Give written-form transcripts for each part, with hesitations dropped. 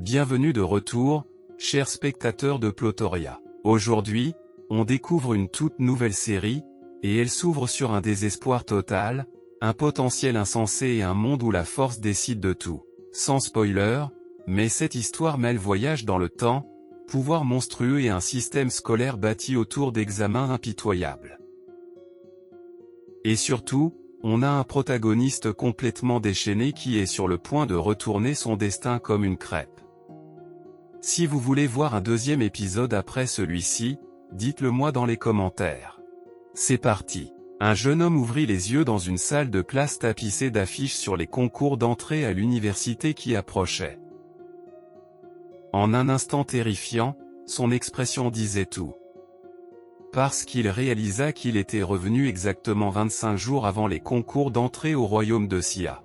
Bienvenue de retour, chers spectateurs de Plotoria. Aujourd'hui, on découvre une toute nouvelle série, et elle s'ouvre sur un désespoir total, un potentiel insensé et un monde où la force décide de tout. Sans spoiler, mais cette histoire mêle voyage dans le temps, pouvoir monstrueux et un système scolaire bâti autour d'examens impitoyables. Et surtout, on a un protagoniste complètement déchaîné qui est sur le point de retourner son destin comme une crêpe. Si vous voulez voir un deuxième épisode après celui-ci, dites-le moi dans les commentaires. C'est parti. Un jeune homme ouvrit les yeux dans une salle de classe tapissée d'affiches sur les concours d'entrée à l'université qui approchaient. En un instant terrifiant, son expression disait tout. Parce qu'il réalisa qu'il était revenu exactement 25 jours avant les concours d'entrée au royaume de Sia.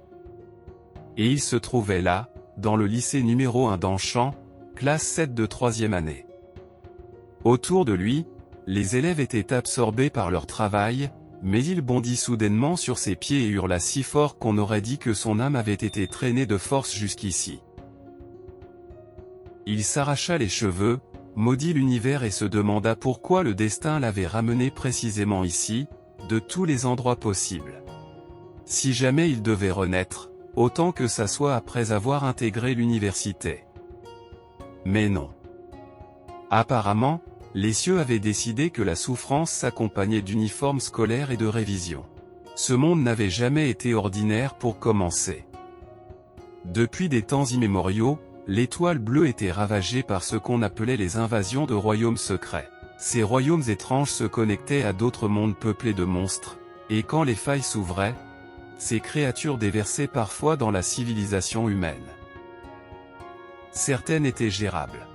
Et il se trouvait là, dans le lycée numéro 1 d'Anchamp, classe 7 de 3e année. Autour de lui, les élèves étaient absorbés par leur travail, mais il bondit soudainement sur ses pieds et hurla si fort qu'on aurait dit que son âme avait été traînée de force jusqu'ici. Il s'arracha les cheveux, maudit l'univers et se demanda pourquoi le destin l'avait ramené précisément ici, de tous les endroits possibles. Si jamais il devait renaître, autant que ça soit après avoir intégré l'université. Mais non. Apparemment, les cieux avaient décidé que la souffrance s'accompagnait d'uniformes scolaires et de révisions. Ce monde n'avait jamais été ordinaire pour commencer. Depuis des temps immémoriaux, l'étoile bleue était ravagée par ce qu'on appelait les invasions de royaumes secrets. Ces royaumes étranges se connectaient à d'autres mondes peuplés de monstres, et quand les failles s'ouvraient, ces créatures déversaient parfois dans la civilisation humaine. Certaines étaient gérables.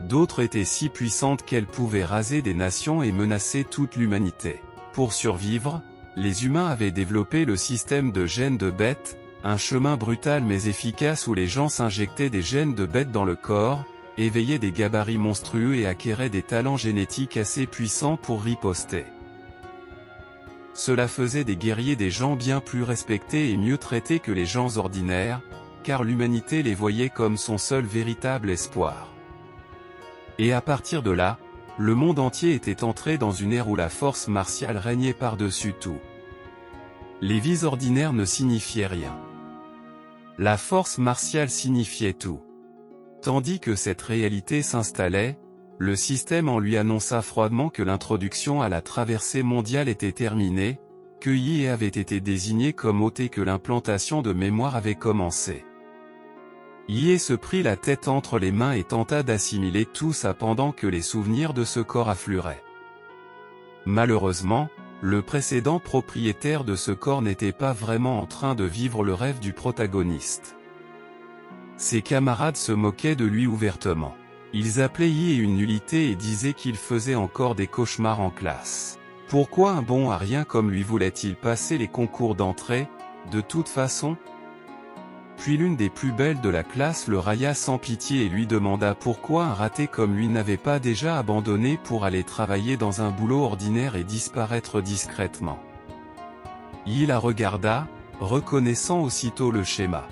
D'autres étaient si puissantes qu'elles pouvaient raser des nations et menacer toute l'humanité. Pour survivre, les humains avaient développé le système de gènes de bêtes, un chemin brutal mais efficace où les gens s'injectaient des gènes de bêtes dans le corps, éveillaient des gabarits monstrueux et acquéraient des talents génétiques assez puissants pour riposter. Cela faisait des guerriers des gens bien plus respectés et mieux traités que les gens ordinaires, car l'humanité les voyait comme son seul véritable espoir. Et à partir de là, le monde entier était entré dans une ère où la force martiale régnait par-dessus tout. Les vies ordinaires ne signifiaient rien. La force martiale signifiait tout. Tandis que cette réalité s'installait, le système en lui annonça froidement que l'introduction à la traversée mondiale était terminée, que Yi avait été désigné comme hôte et que l'implantation de mémoire avait commencé. Yi se prit la tête entre les mains et tenta d'assimiler tout ça pendant que les souvenirs de ce corps affleuraient. Malheureusement, le précédent propriétaire de ce corps n'était pas vraiment en train de vivre le rêve du protagoniste. Ses camarades se moquaient de lui ouvertement. Ils appelaient Yi une nullité et disaient qu'il faisait encore des cauchemars en classe. Pourquoi un bon à rien comme lui voulait-il passer les concours d'entrée, de toute façon ? Puis l'une des plus belles de la classe le railla sans pitié et lui demanda pourquoi un raté comme lui n'avait pas déjà abandonné pour aller travailler dans un boulot ordinaire et disparaître discrètement. Yi la regarda, reconnaissant aussitôt le schéma.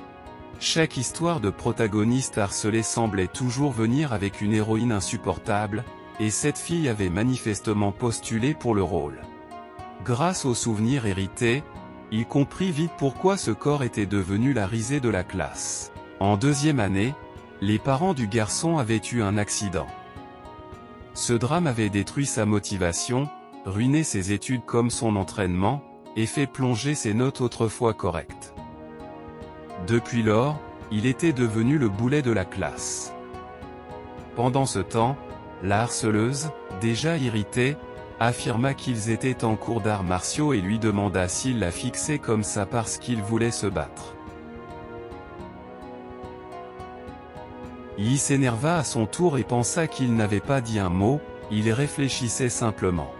Chaque histoire de protagoniste harcelé semblait toujours venir avec une héroïne insupportable, et cette fille avait manifestement postulé pour le rôle. Grâce aux souvenirs hérités, il comprit vite pourquoi ce corps était devenu la risée de la classe. En 2e année, les parents du garçon avaient eu un accident. Ce drame avait détruit sa motivation, ruiné ses études comme son entraînement, et fait plonger ses notes autrefois correctes. Depuis lors, il était devenu le boulet de la classe. Pendant ce temps, la harceleuse, déjà irritée, affirma qu'ils étaient en cours d'arts martiaux et lui demanda s'il la fixait comme ça parce qu'il voulait se battre. Yi s'énerva à son tour et pensa qu'il n'avait pas dit un mot, il réfléchissait simplement.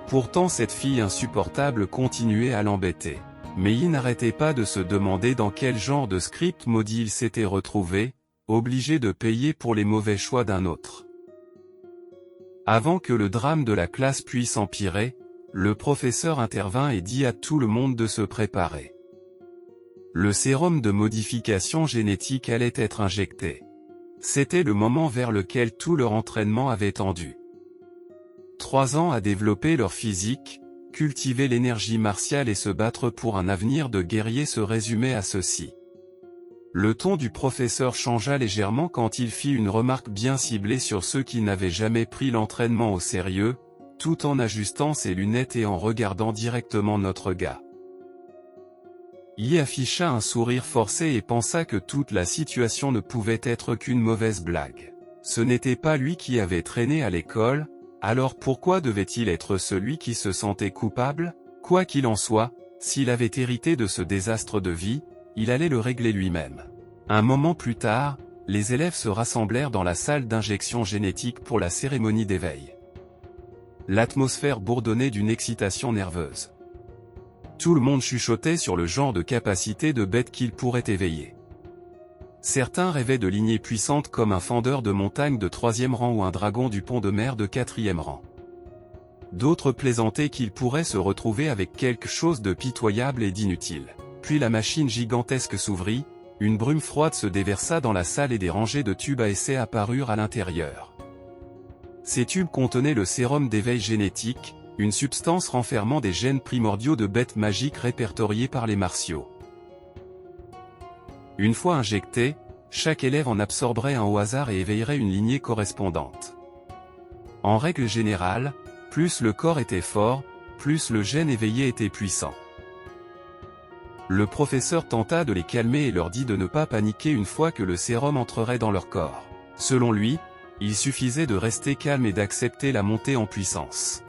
Pourtant cette fille insupportable continuait à l'embêter. Mais Yi n'arrêtait pas de se demander dans quel genre de script maudit il s'était retrouvé, obligé de payer pour les mauvais choix d'un autre. Avant que le drame de la classe puisse empirer, le professeur intervint et dit à tout le monde de se préparer. Le sérum de modification génétique allait être injecté. C'était le moment vers lequel tout leur entraînement avait tendu. 3 ans à développer leur physique, cultiver l'énergie martiale et se battre pour un avenir de guerrier se résumait à ceci. Le ton du professeur changea légèrement quand il fit une remarque bien ciblée sur ceux qui n'avaient jamais pris l'entraînement au sérieux, tout en ajustant ses lunettes et en regardant directement notre gars. Yi afficha un sourire forcé et pensa que toute la situation ne pouvait être qu'une mauvaise blague. Ce n'était pas lui qui avait traîné à l'école, alors pourquoi devait-il être celui qui se sentait coupable? Quoi qu'il en soit, s'il avait hérité de ce désastre de vie, il allait le régler lui-même. Un moment plus tard, les élèves se rassemblèrent dans la salle d'injection génétique pour la cérémonie d'éveil. L'atmosphère bourdonnait d'une excitation nerveuse. Tout le monde chuchotait sur le genre de capacité de bête qu'il pourrait éveiller. Certains rêvaient de lignées puissantes comme un fendeur de montagne de 3e rang ou un dragon du pont de mer de 4e rang. D'autres plaisantaient qu'il pourrait se retrouver avec quelque chose de pitoyable et d'inutile. Puis la machine gigantesque s'ouvrit, une brume froide se déversa dans la salle et des rangées de tubes à essai apparurent à l'intérieur. Ces tubes contenaient le sérum d'éveil génétique, une substance renfermant des gènes primordiaux de bêtes magiques répertoriés par les martiaux. Une fois injecté, chaque élève en absorberait un au hasard et éveillerait une lignée correspondante. En règle générale, plus le corps était fort, plus le gène éveillé était puissant. Le professeur tenta de les calmer et leur dit de ne pas paniquer une fois que le sérum entrerait dans leur corps. Selon lui, il suffisait de rester calme et d'accepter la montée en puissance.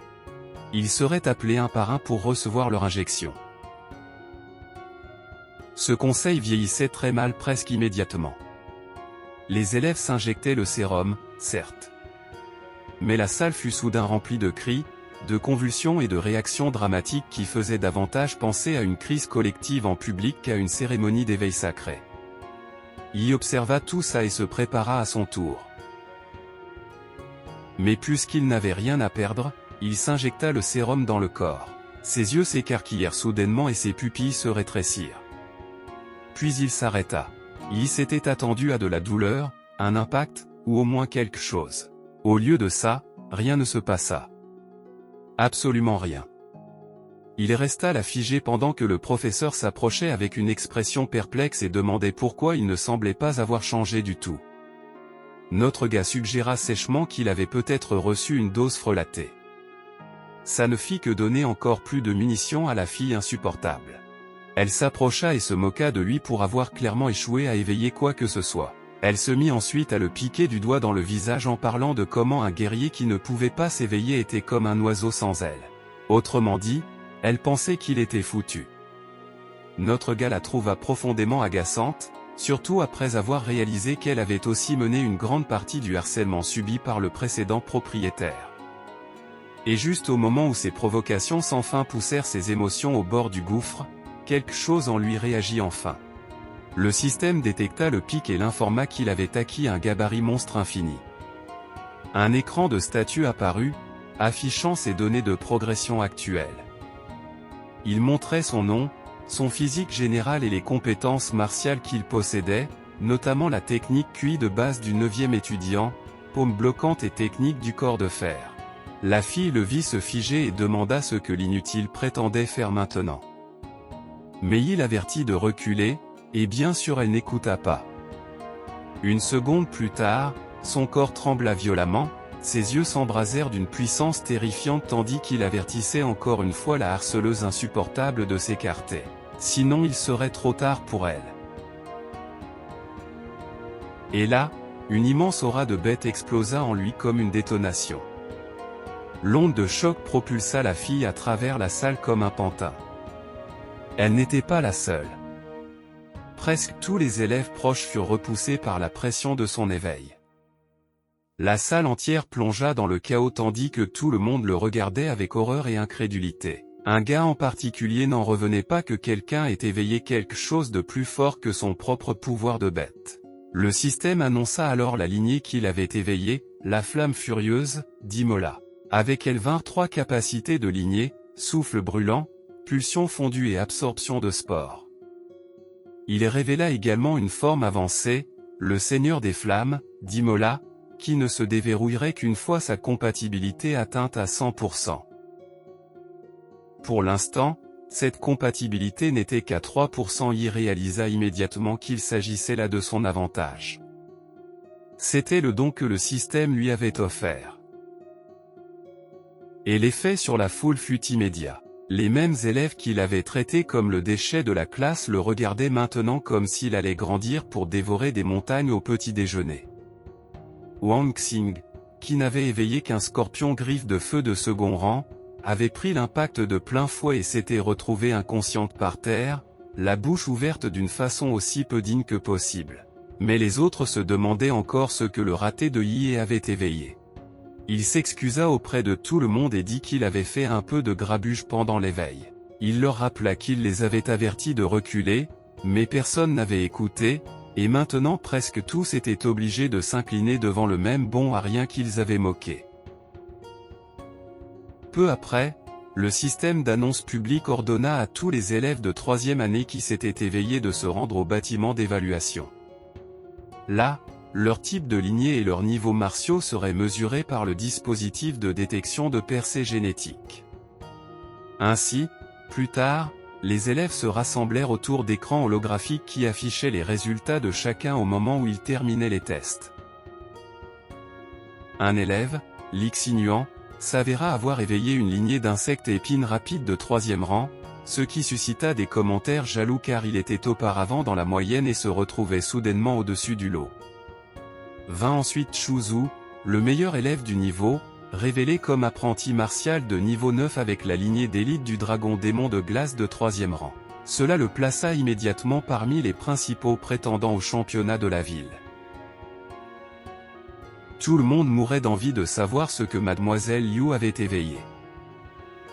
Ils seraient appelés un par un pour recevoir leur injection. Ce conseil vieillissait très mal presque immédiatement. Les élèves s'injectaient le sérum, certes. Mais la salle fut soudain remplie de cris, de convulsions et de réactions dramatiques qui faisaient davantage penser à une crise collective en public qu'à une cérémonie d'éveil sacré. Y observa tout ça et se prépara à son tour. Mais puisqu'il n'avait rien à perdre, il s'injecta le sérum dans le corps. Ses yeux s'écarquillèrent soudainement et ses pupilles se rétrécirent. Puis il s'arrêta. Il s'était attendu à de la douleur, un impact, ou au moins quelque chose. Au lieu de ça, rien ne se passa. Absolument rien. Il resta là figé pendant que le professeur s'approchait avec une expression perplexe et demandait pourquoi il ne semblait pas avoir changé du tout. Notre gars suggéra sèchement qu'il avait peut-être reçu une dose frelatée. Ça ne fit que donner encore plus de munitions à la fille insupportable. Elle s'approcha et se moqua de lui pour avoir clairement échoué à éveiller quoi que ce soit. Elle se mit ensuite à le piquer du doigt dans le visage en parlant de comment un guerrier qui ne pouvait pas s'éveiller était comme un oiseau sans ailes. Autrement dit, elle pensait qu'il était foutu. Notre gars la trouva profondément agaçante, surtout après avoir réalisé qu'elle avait aussi mené une grande partie du harcèlement subi par le précédent propriétaire. Et juste au moment où ses provocations sans fin poussèrent ses émotions au bord du gouffre, quelque chose en lui réagit enfin. Le système détecta le pic et l'informa qu'il avait acquis un gabarit monstre infini. Un écran de statut apparut, affichant ses données de progression actuelles. Il montrait son nom, son physique général et les compétences martiales qu'il possédait, notamment la technique QI de base du 9e étudiant, paume bloquante et technique du corps de fer. La fille le vit se figer et demanda ce que l'inutile prétendait faire maintenant. Mais il avertit de reculer, et bien sûr elle n'écouta pas. Une seconde plus tard, son corps trembla violemment, ses yeux s'embrasèrent d'une puissance terrifiante tandis qu'il avertissait encore une fois la harceleuse insupportable de s'écarter. Sinon il serait trop tard pour elle. Et là, une immense aura de bête explosa en lui comme une détonation. L'onde de choc propulsa la fille à travers la salle comme un pantin. Elle n'était pas la seule. Presque tous les élèves proches furent repoussés par la pression de son éveil. La salle entière plongea dans le chaos tandis que tout le monde le regardait avec horreur et incrédulité. Un gars en particulier n'en revenait pas que quelqu'un ait éveillé quelque chose de plus fort que son propre pouvoir de bête. Le système annonça alors la lignée qu'il avait éveillée, la flamme furieuse, d'Imola. Avec elle vinrent 3 capacités de lignée, souffle brûlant, pulsion fondue et absorption de spores. Il révéla également une forme avancée, le Seigneur des Flammes, d'Imola, qui ne se déverrouillerait qu'une fois sa compatibilité atteinte à 100%. Pour l'instant, cette compatibilité n'était qu'à 3%. Il réalisa immédiatement qu'il s'agissait là de son avantage. C'était le don que le système lui avait offert. Et l'effet sur la foule fut immédiat. Les mêmes élèves qu'il avait traités comme le déchet de la classe le regardaient maintenant comme s'il allait grandir pour dévorer des montagnes au petit déjeuner. Wang Xing, qui n'avait éveillé qu'un scorpion griffe de feu de second rang, avait pris l'impact de plein fouet et s'était retrouvée inconsciente par terre, la bouche ouverte d'une façon aussi peu digne que possible. Mais les autres se demandaient encore ce que le raté de Yi avait éveillé. Il s'excusa auprès de tout le monde et dit qu'il avait fait un peu de grabuge pendant l'éveil. Il leur rappela qu'il les avait avertis de reculer, mais personne n'avait écouté, et maintenant presque tous étaient obligés de s'incliner devant le même bon à rien qu'ils avaient moqué. Peu après, le système d'annonce publique ordonna à tous les élèves de 3e année qui s'étaient éveillés de se rendre au bâtiment d'évaluation. Là, leur type de lignée et leurs niveaux martiaux seraient mesurés par le dispositif de détection de percées génétiques. Ainsi, plus tard, les élèves se rassemblèrent autour d'écrans holographiques qui affichaient les résultats de chacun au moment où ils terminaient les tests. Un élève, Lixinuan, s'avéra avoir éveillé une lignée d'insectes épines rapides de 3e rang, ce qui suscita des commentaires jaloux car il était auparavant dans la moyenne et se retrouvait soudainement au-dessus du lot. Vint ensuite Shuzu, le meilleur élève du niveau, révélé comme apprenti martial de niveau 9 avec la lignée d'élite du dragon démon de glace de 3e rang. Cela le plaça immédiatement parmi les principaux prétendants au championnat de la ville. Tout le monde mourait d'envie de savoir ce que Mademoiselle Liu avait éveillé.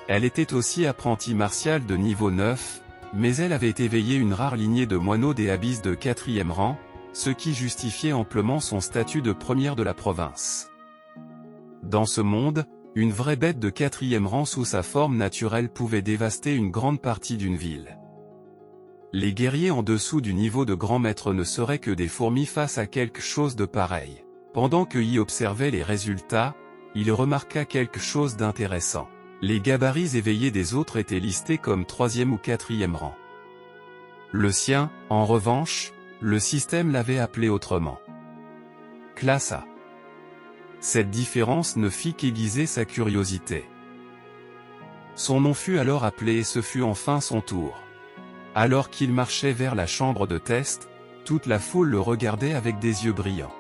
Elle était aussi apprentie martiale de niveau 9, mais elle avait éveillé une rare lignée de moineaux des abysses de 4e rang, ce qui justifiait amplement son statut de première de la province. Dans ce monde, une vraie bête de 4e rang sous sa forme naturelle pouvait dévaster une grande partie d'une ville. Les guerriers en dessous du niveau de grand maître ne seraient que des fourmis face à quelque chose de pareil. Pendant que Yi observait les résultats, il remarqua quelque chose d'intéressant. Les gabarits éveillés des autres étaient listés comme 3e ou 4e rang. Le sien, en revanche, le système l'avait appelé autrement. Classe A. Cette différence ne fit qu'aiguiser sa curiosité. Son nom fut alors appelé et ce fut enfin son tour. Alors qu'il marchait vers la chambre de test, toute la foule le regardait avec des yeux brillants.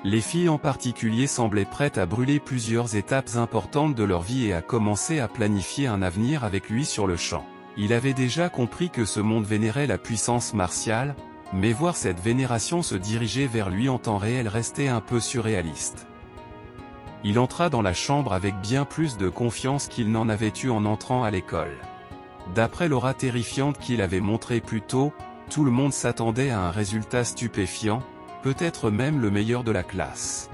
Les filles en particulier semblaient prêtes à brûler plusieurs étapes importantes de leur vie et à commencer à planifier un avenir avec lui sur le champ. Il avait déjà compris que ce monde vénérait la puissance martiale, mais voir cette vénération se diriger vers lui en temps réel restait un peu surréaliste. Il entra dans la chambre avec bien plus de confiance qu'il n'en avait eu en entrant à l'école. D'après l'aura terrifiante qu'il avait montrée plus tôt, tout le monde s'attendait à un résultat stupéfiant, peut-être même le meilleur de la classe.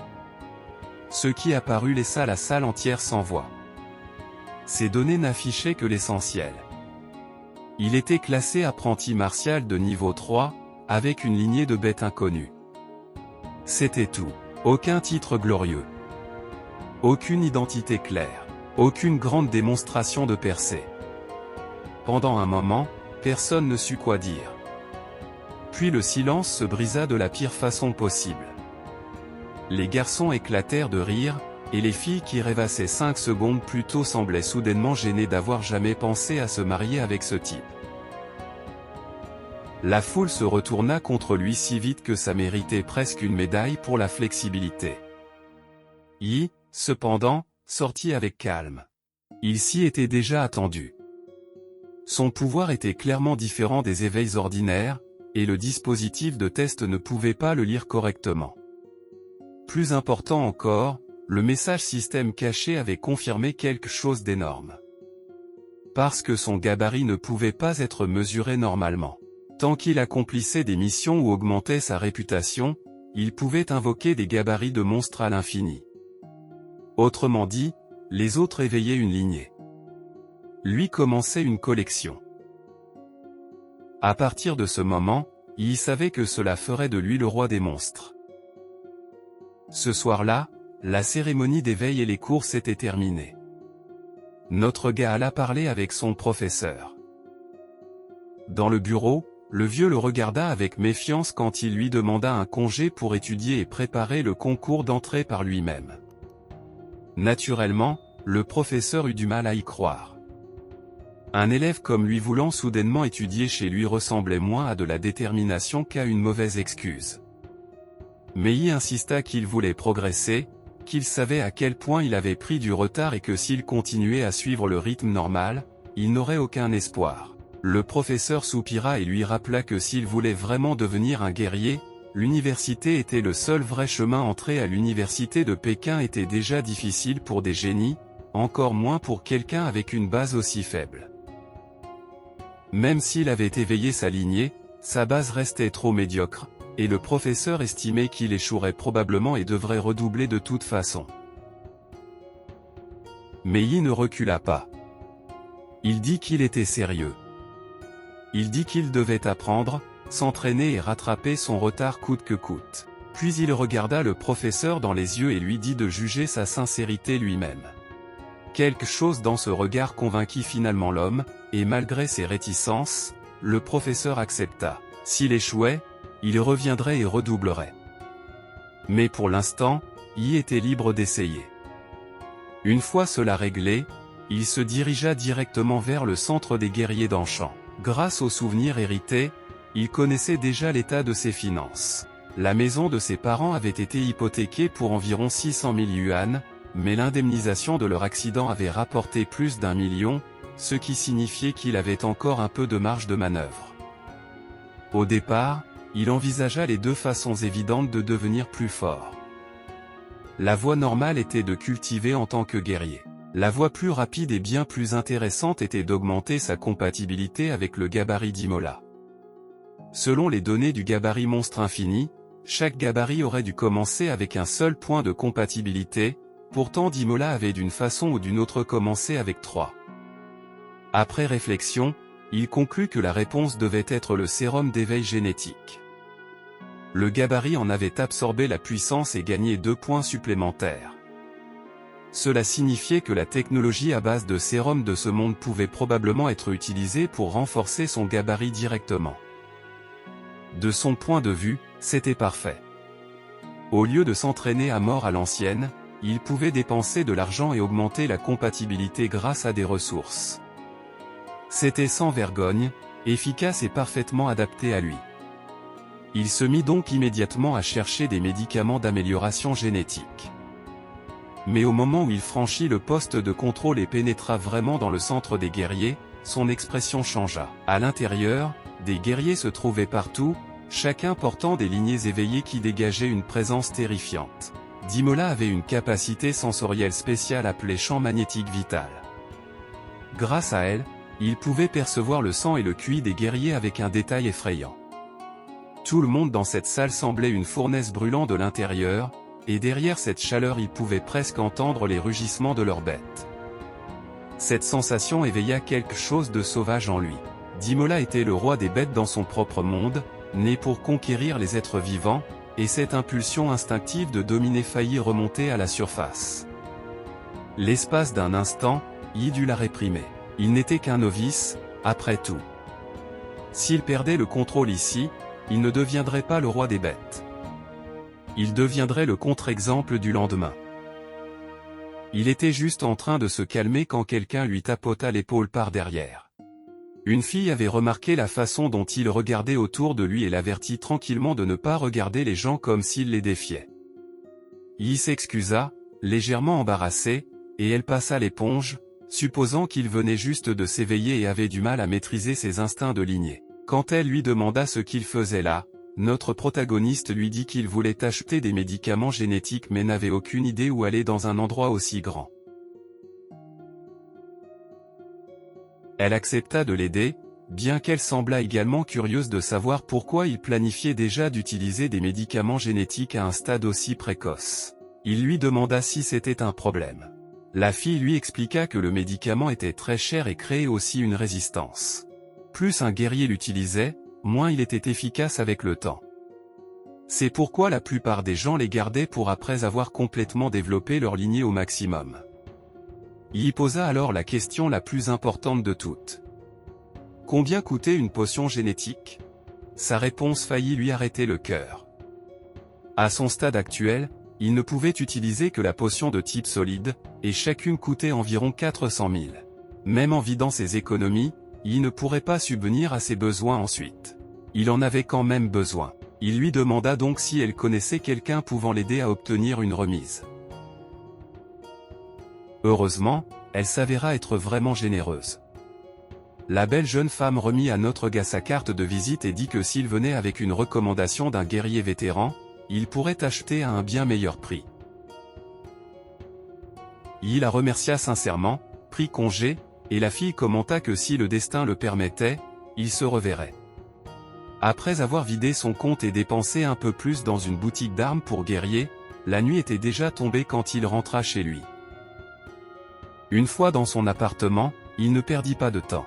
Ce qui apparut laissa la salle entière sans voix. Ces données n'affichaient que l'essentiel. Il était classé apprenti martial de niveau 3, avec une lignée de bêtes inconnues. C'était tout. Aucun titre glorieux. Aucune identité claire. Aucune grande démonstration de percée. Pendant un moment, personne ne sut quoi dire. Puis le silence se brisa de la pire façon possible. Les garçons éclatèrent de rire, et les filles qui rêvassaient 5 secondes plus tôt semblaient soudainement gênées d'avoir jamais pensé à se marier avec ce type. La foule se retourna contre lui si vite que ça méritait presque une médaille pour la flexibilité. Yi, cependant, sortit avec calme. Il s'y était déjà attendu. Son pouvoir était clairement différent des éveils ordinaires, et le dispositif de test ne pouvait pas le lire correctement. Plus important encore, le message système caché avait confirmé quelque chose d'énorme. Parce que son gabarit ne pouvait pas être mesuré normalement. Tant qu'il accomplissait des missions ou augmentait sa réputation, il pouvait invoquer des gabarits de monstres à l'infini. Autrement dit, les autres éveillaient une lignée. Lui commençait une collection. À partir de ce moment, Yi savait que cela ferait de lui le roi des monstres. Ce soir-là, la cérémonie d'éveil et les courses étaient terminées. Notre gars alla parler avec son professeur. Dans le bureau, le vieux le regarda avec méfiance quand il lui demanda un congé pour étudier et préparer le concours d'entrée par lui-même. Naturellement, le professeur eut du mal à y croire. Un élève comme lui voulant soudainement étudier chez lui ressemblait moins à de la détermination qu'à une mauvaise excuse. Mais Yi insista qu'il voulait progresser, qu'il savait à quel point il avait pris du retard et que s'il continuait à suivre le rythme normal, il n'aurait aucun espoir. Le professeur soupira et lui rappela que s'il voulait vraiment devenir un guerrier, l'université était le seul vrai chemin. Entrer à l'université de Pékin était déjà difficile pour des génies, encore moins pour quelqu'un avec une base aussi faible. Même s'il avait éveillé sa lignée, sa base restait trop médiocre, et le professeur estimait qu'il échouerait probablement et devrait redoubler de toute façon. Mais Yi ne recula pas. Il dit qu'il était sérieux. Il dit qu'il devait apprendre, s'entraîner et rattraper son retard coûte que coûte. Puis il regarda le professeur dans les yeux et lui dit de juger sa sincérité lui-même. Quelque chose dans ce regard convainquit finalement l'homme, et malgré ses réticences, le professeur accepta. S'il échouait, il reviendrait et redoublerait. Mais pour l'instant, Yi était libre d'essayer. Une fois cela réglé, il se dirigea directement vers le centre des guerriers d'Anshan. Grâce aux souvenirs hérités, il connaissait déjà l'état de ses finances. La maison de ses parents avait été hypothéquée pour environ 600 000 yuan, mais l'indemnisation de leur accident avait rapporté plus d'1 million, ce qui signifiait qu'il avait encore un peu de marge de manœuvre. Au départ, il envisagea les deux façons évidentes de devenir plus fort. La voie normale était de cultiver en tant que guerrier. La voie plus rapide et bien plus intéressante était d'augmenter sa compatibilité avec le gabarit d'Imola. Selon les données du gabarit monstre infini, chaque gabarit aurait dû commencer avec un seul point de compatibilité, pourtant Dimola avait d'une façon ou d'une autre commencé avec 3. Après réflexion, il conclut que la réponse devait être le sérum d'éveil génétique. Le gabarit en avait absorbé la puissance et gagné 2 points supplémentaires. Cela signifiait que la technologie à base de sérum de ce monde pouvait probablement être utilisée pour renforcer son gabarit directement. De son point de vue, c'était parfait. Au lieu de s'entraîner à mort à l'ancienne, il pouvait dépenser de l'argent et augmenter la compatibilité grâce à des ressources. C'était sans vergogne, efficace et parfaitement adapté à lui. Il se mit donc immédiatement à chercher des médicaments d'amélioration génétique. Mais au moment où il franchit le poste de contrôle et pénétra vraiment dans le centre des guerriers, son expression changea. À l'intérieur, des guerriers se trouvaient partout, chacun portant des lignées éveillées qui dégageaient une présence terrifiante. Dimola avait une capacité sensorielle spéciale appelée champ magnétique vital. Grâce à elle, il pouvait percevoir le sang et le QI des guerriers avec un détail effrayant. Tout le monde dans cette salle semblait une fournaise brûlant de l'intérieur, et derrière cette chaleur il pouvait presque entendre les rugissements de leurs bêtes. Cette sensation éveilla quelque chose de sauvage en lui. Dimola était le roi des bêtes dans son propre monde, né pour conquérir les êtres vivants, et cette impulsion instinctive de dominer faillit remonter à la surface. L'espace d'un instant, Yi dut la réprimer. Il n'était qu'un novice, après tout. S'il perdait le contrôle ici, il ne deviendrait pas le roi des bêtes. Il deviendrait le contre-exemple du lendemain. Il était juste en train de se calmer quand quelqu'un lui tapota l'épaule par derrière. Une fille avait remarqué la façon dont il regardait autour de lui et l'avertit tranquillement de ne pas regarder les gens comme s'il les défiait. Yi s'excusa, légèrement embarrassé, et elle passa l'éponge, supposant qu'il venait juste de s'éveiller et avait du mal à maîtriser ses instincts de lignée. Quand elle lui demanda ce qu'il faisait là, notre protagoniste lui dit qu'il voulait acheter des médicaments génétiques mais n'avait aucune idée où aller dans un endroit aussi grand. Elle accepta de l'aider, bien qu'elle semblât également curieuse de savoir pourquoi il planifiait déjà d'utiliser des médicaments génétiques à un stade aussi précoce. Il lui demanda si c'était un problème. La fille lui expliqua que le médicament était très cher et créait aussi une résistance. Plus un guerrier l'utilisait, moins il était efficace avec le temps. C'est pourquoi la plupart des gens les gardaient pour après avoir complètement développé leur lignée au maximum. Il posa alors la question la plus importante de toutes. Combien coûtait une potion génétique? Sa réponse faillit lui arrêter le cœur. À son stade actuel, il ne pouvait utiliser que la potion de type solide, et chacune coûtait environ 400 000. Même en vidant ses économies, il ne pourrait pas subvenir à ses besoins ensuite. Il en avait quand même besoin. Il lui demanda donc si elle connaissait quelqu'un pouvant l'aider à obtenir une remise. Heureusement, elle s'avéra être vraiment généreuse. La belle jeune femme remit à notre gars sa carte de visite et dit que s'il venait avec une recommandation d'un guerrier vétéran, il pourrait acheter à un bien meilleur prix. Il la remercia sincèrement, prit congé, et la fille commenta que si le destin le permettait, il se reverrait. Après avoir vidé son compte et dépensé un peu plus dans une boutique d'armes pour guerrier, la nuit était déjà tombée quand il rentra chez lui. Une fois dans son appartement, il ne perdit pas de temps.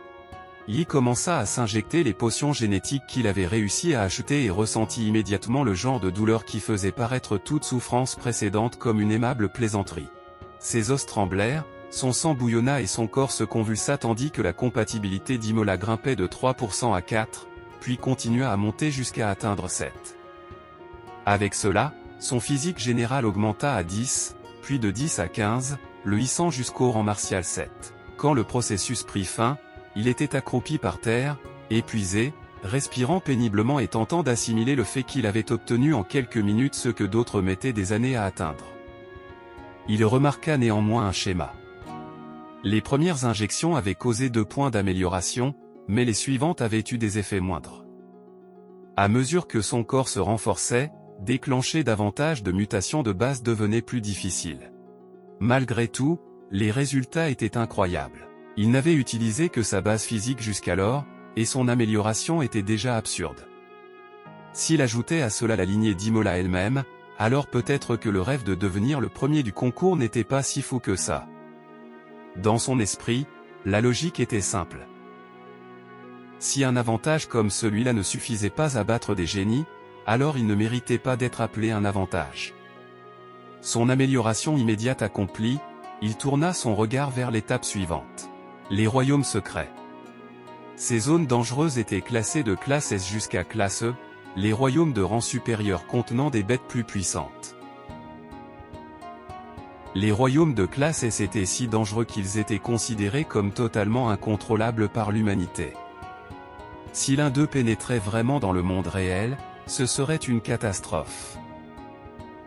Il commença à s'injecter les potions génétiques qu'il avait réussi à acheter et ressentit immédiatement le genre de douleur qui faisait paraître toute souffrance précédente comme une aimable plaisanterie. Ses os tremblèrent, son sang bouillonna et son corps se convulsa tandis que la compatibilité d'Imola grimpait de 3% à 4%, puis continua à monter jusqu'à atteindre 7%. Avec cela, son physique général augmenta à 10, puis de 10 à 15, le hissant jusqu'au rang martial 7. Quand le processus prit fin, il était accroupi par terre, épuisé, respirant péniblement et tentant d'assimiler le fait qu'il avait obtenu en quelques minutes ce que d'autres mettaient des années à atteindre. Il remarqua néanmoins un schéma. Les premières injections avaient causé 2 points d'amélioration, mais les suivantes avaient eu des effets moindres. À mesure que son corps se renforçait, déclencher davantage de mutations de base devenait plus difficile. Malgré tout, les résultats étaient incroyables. Il n'avait utilisé que sa base physique jusqu'alors, et son amélioration était déjà absurde. S'il ajoutait à cela la lignée d'Imola elle-même, alors peut-être que le rêve de devenir le premier du concours n'était pas si fou que ça. Dans son esprit, la logique était simple. Si un avantage comme celui-là ne suffisait pas à battre des génies, alors il ne méritait pas d'être appelé un avantage. Son amélioration immédiate accomplie, il tourna son regard vers l'étape suivante. Les royaumes secrets. Ces zones dangereuses étaient classées de classe S jusqu'à classe E, les royaumes de rang supérieur contenant des bêtes plus puissantes. Les royaumes de classe S étaient si dangereux qu'ils étaient considérés comme totalement incontrôlables par l'humanité. Si l'un d'eux pénétrait vraiment dans le monde réel, ce serait une catastrophe.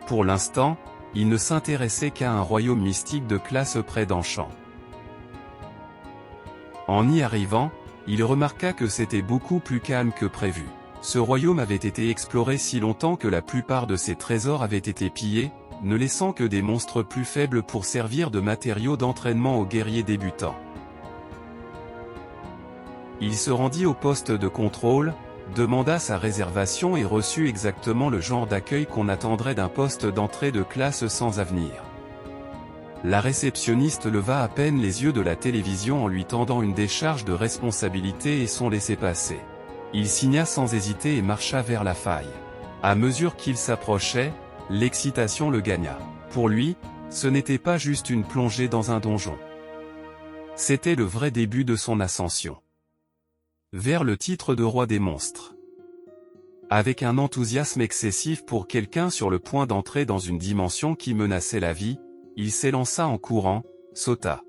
Pour l'instant, il ne s'intéressait qu'à un royaume mystique de classe près d'Enchamp. En y arrivant, il remarqua que c'était beaucoup plus calme que prévu. Ce royaume avait été exploré si longtemps que la plupart de ses trésors avaient été pillés, ne laissant que des monstres plus faibles pour servir de matériaux d'entraînement aux guerriers débutants. Il se rendit au poste de contrôle, demanda sa réservation et reçut exactement le genre d'accueil qu'on attendrait d'un poste d'entrée de classe sans avenir. La réceptionniste leva à peine les yeux de la télévision en lui tendant une décharge de responsabilité et son laissez-passer. Il signa sans hésiter et marcha vers la faille. À mesure qu'il s'approchait, l'excitation le gagna. Pour lui, ce n'était pas juste une plongée dans un donjon. C'était le vrai début de son ascension vers le titre de roi des monstres. Avec un enthousiasme excessif pour quelqu'un sur le point d'entrer dans une dimension qui menaçait la vie, il s'élança en courant, sauta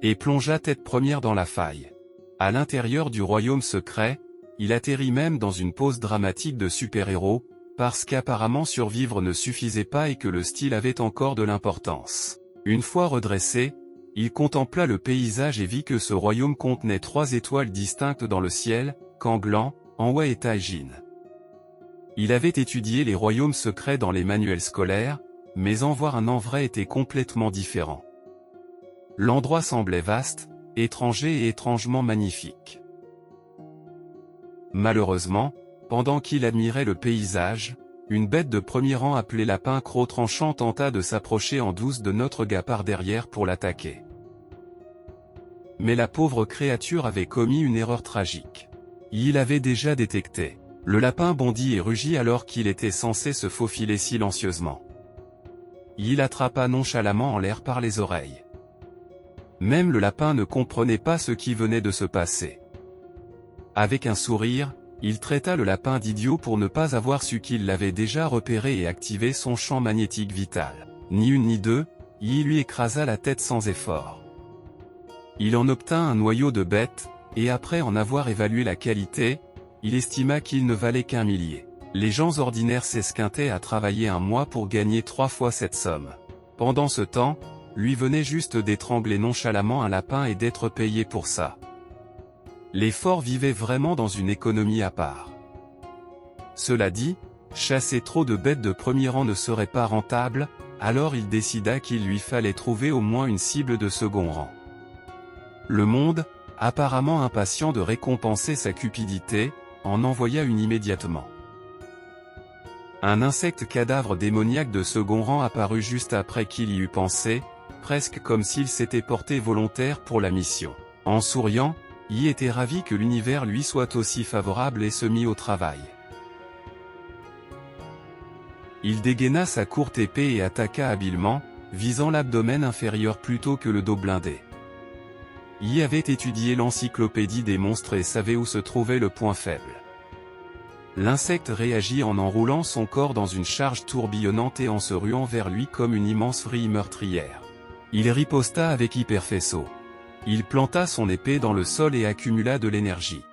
et plongea tête première dans la faille. À l'intérieur du royaume secret, il atterrit même dans une pose dramatique de super-héros, parce qu'apparemment survivre ne suffisait pas et que le style avait encore de l'importance. Une fois redressé, il contempla le paysage et vit que ce royaume contenait 3 étoiles distinctes dans le ciel, Kanglan, Anhui et Taijin. Il avait étudié les royaumes secrets dans les manuels scolaires, mais en voir un en vrai était complètement différent. L'endroit semblait vaste, étranger et étrangement magnifique. Malheureusement, pendant qu'il admirait le paysage, une bête de premier rang appelée lapin croc tranchant tenta de s'approcher en douce de notre gars par derrière pour l'attaquer. Mais la pauvre créature avait commis une erreur tragique. Il avait déjà détecté. Le lapin bondit et rugit alors qu'il était censé se faufiler silencieusement. Il attrapa nonchalamment en l'air par les oreilles. Même le lapin ne comprenait pas ce qui venait de se passer. Avec un sourire, il traita le lapin d'idiot pour ne pas avoir su qu'il l'avait déjà repéré et activé son champ magnétique vital. Ni une ni deux, il lui écrasa la tête sans effort. Il en obtint un noyau de bête, et après en avoir évalué la qualité, il estima qu'il ne valait qu'1 millier. Les gens ordinaires s'esquintaient à travailler un mois pour gagner 3 fois cette somme. Pendant ce temps, lui venait juste d'étrangler nonchalamment un lapin et d'être payé pour ça. Les forts vivaient vraiment dans une économie à part. Cela dit, chasser trop de bêtes de premier rang ne serait pas rentable, alors il décida qu'il lui fallait trouver au moins une cible de second rang. Le monde, apparemment impatient de récompenser sa cupidité, en envoya une immédiatement. Un insecte cadavre démoniaque de second rang apparut juste après qu'il y eut pensé, presque comme s'il s'était porté volontaire pour la mission. En souriant, Yi était ravi que l'univers lui soit aussi favorable et se mit au travail. Il dégaina sa courte épée et attaqua habilement, visant l'abdomen inférieur plutôt que le dos blindé. Yi avait étudié l'encyclopédie des monstres et savait où se trouvait le point faible. L'insecte réagit en enroulant son corps dans une charge tourbillonnante et en se ruant vers lui comme une immense vrille meurtrière. Il riposta avec hyperfaisceau. Il planta son épée dans le sol et accumula de l'énergie.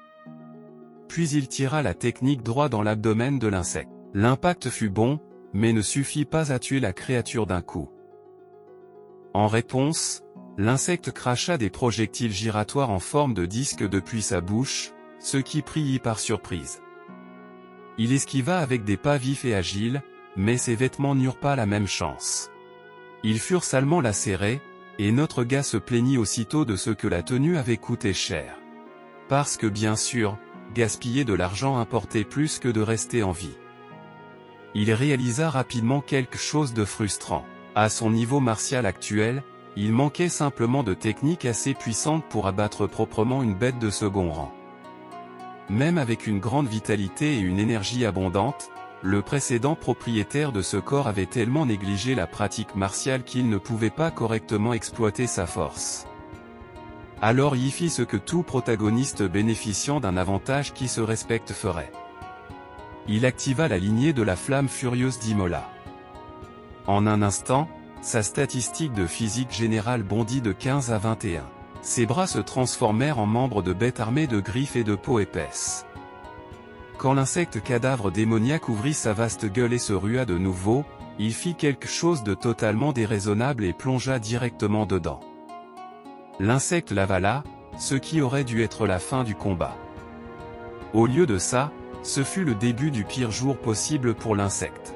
Puis il tira la technique droit dans l'abdomen de l'insecte. L'impact fut bon, mais ne suffit pas à tuer la créature d'un coup. En réponse, l'insecte cracha des projectiles giratoires en forme de disque depuis sa bouche, ce qui prit Yi par surprise. Il esquiva avec des pas vifs et agiles, mais ses vêtements n'eurent pas la même chance. Ils furent salement lacérés, et notre gars se plaignit aussitôt de ce que la tenue avait coûté cher. Parce que bien sûr, gaspiller de l'argent importait plus que de rester en vie. Il réalisa rapidement quelque chose de frustrant. À son niveau martial actuel, il manquait simplement de techniques assez puissantes pour abattre proprement une bête de second rang. Même avec une grande vitalité et une énergie abondante, le précédent propriétaire de ce corps avait tellement négligé la pratique martiale qu'il ne pouvait pas correctement exploiter sa force. Alors Yi fit ce que tout protagoniste bénéficiant d'un avantage qui se respecte ferait. Il activa la lignée de la flamme furieuse d'Imola. En un instant, sa statistique de physique générale bondit de 15 à 21. Ses bras se transformèrent en membres de bêtes armées de griffes et de peau épaisse. Quand l'insecte cadavre démoniaque ouvrit sa vaste gueule et se rua de nouveau, il fit quelque chose de totalement déraisonnable et plongea directement dedans. L'insecte l'avala, ce qui aurait dû être la fin du combat. Au lieu de ça, ce fut le début du pire jour possible pour l'insecte.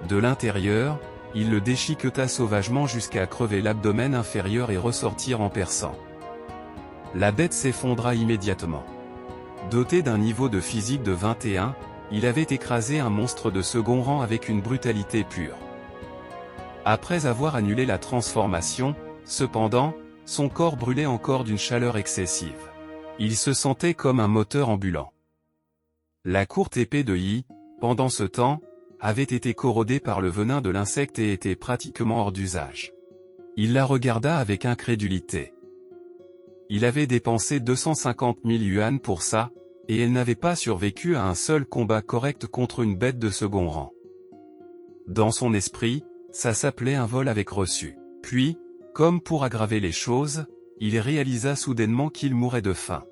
De l'intérieur, il le déchiqueta sauvagement jusqu'à crever l'abdomen inférieur et ressortir en perçant. La bête s'effondra immédiatement. Doté d'un niveau de physique de 21, il avait écrasé un monstre de second rang avec une brutalité pure. Après avoir annulé la transformation, cependant, son corps brûlait encore d'une chaleur excessive. Il se sentait comme un moteur ambulant. La courte épée de Yi, pendant ce temps, avait été corrodée par le venin de l'insecte et était pratiquement hors d'usage. Il la regarda avec incrédulité. Il avait dépensé 250 000 yuan pour ça, et elle n'avait pas survécu à un seul combat correct contre une bête de second rang. Dans son esprit, ça s'appelait un vol avec reçu. Puis, comme pour aggraver les choses, il réalisa soudainement qu'il mourait de faim.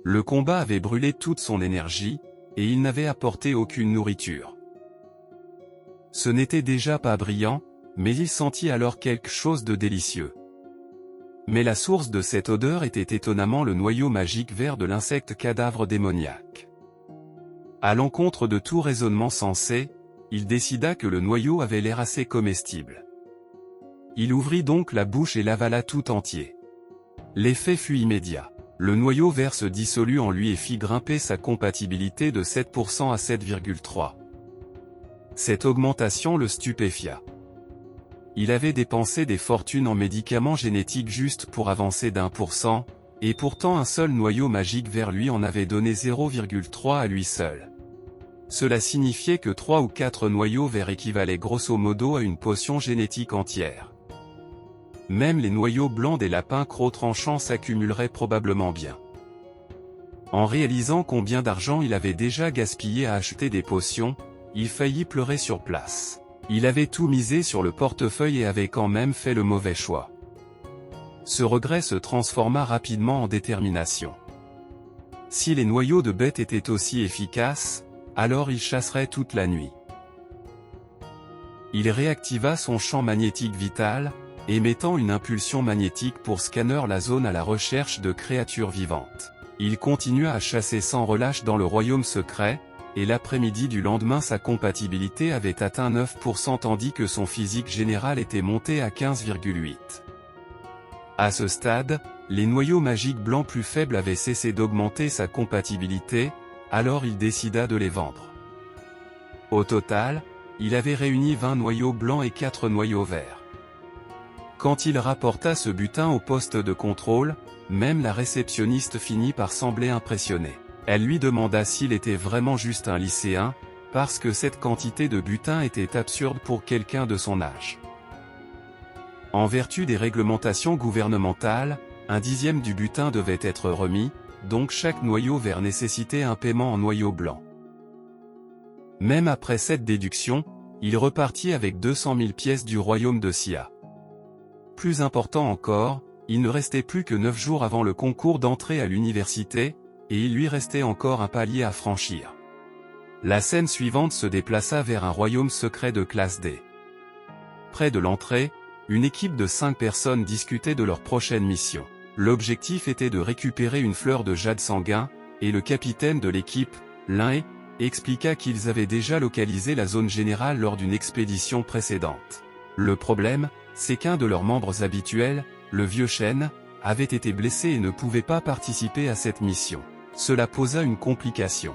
Le combat avait brûlé toute son énergie, et il n'avait apporté aucune nourriture. Ce n'était déjà pas brillant, mais il sentit alors quelque chose de délicieux. Mais la source de cette odeur était étonnamment le noyau magique vert de l'insecte cadavre démoniaque. À l'encontre de tout raisonnement sensé, il décida que le noyau avait l'air assez comestible. Il ouvrit donc la bouche et l'avala tout entier. L'effet fut immédiat. Le noyau vert se dissolut en lui et fit grimper sa compatibilité de 7% à 7,3%. Cette augmentation le stupéfia. Il avait dépensé des fortunes en médicaments génétiques juste pour avancer d'1%, Et pourtant un seul noyau magique vers lui en avait donné 0,3 à lui seul. Cela signifiait que 3 ou 4 noyaux verts équivalaient grosso modo à une potion génétique entière. Même les noyaux blancs des lapins crocs tranchants s'accumuleraient probablement bien. En réalisant combien d'argent il avait déjà gaspillé à acheter des potions, il faillit pleurer sur place. Il avait tout misé sur le portefeuille et avait quand même fait le mauvais choix. Ce regret se transforma rapidement en détermination. Si les noyaux de bêtes étaient aussi efficaces, alors il chasserait toute la nuit. Il réactiva son champ magnétique vital, émettant une impulsion magnétique pour scanner la zone à la recherche de créatures vivantes. Il continua à chasser sans relâche dans le royaume secret, et l'après-midi du lendemain sa compatibilité avait atteint 9% tandis que son physique général était monté à 15,8. À ce stade, les noyaux magiques blancs plus faibles avaient cessé d'augmenter sa compatibilité, alors il décida de les vendre. Au total, il avait réuni 20 noyaux blancs et 4 noyaux verts. Quand il rapporta ce butin au poste de contrôle, même la réceptionniste finit par sembler impressionnée. Elle lui demanda s'il était vraiment juste un lycéen, parce que cette quantité de butin était absurde pour quelqu'un de son âge. En vertu des réglementations gouvernementales, un dixième du butin devait être remis, donc chaque noyau vert nécessitait un paiement en noyau blanc. Même après cette déduction, il repartit avec 200 000 pièces du royaume de Sia. Plus important encore, il ne restait plus que 9 jours avant le concours d'entrée à l'université, et il lui restait encore un palier à franchir. La scène suivante se déplaça vers un royaume secret de classe D. Près de l'entrée, une équipe de 5 personnes discutait de leur prochaine mission. L'objectif était de récupérer une fleur de jade sanguin, et le capitaine de l'équipe, Lin, expliqua qu'ils avaient déjà localisé la zone générale lors d'une expédition précédente. Le problème, c'est qu'un de leurs membres habituels, le vieux Shen, avait été blessé et ne pouvait pas participer à cette mission. Cela posa une complication.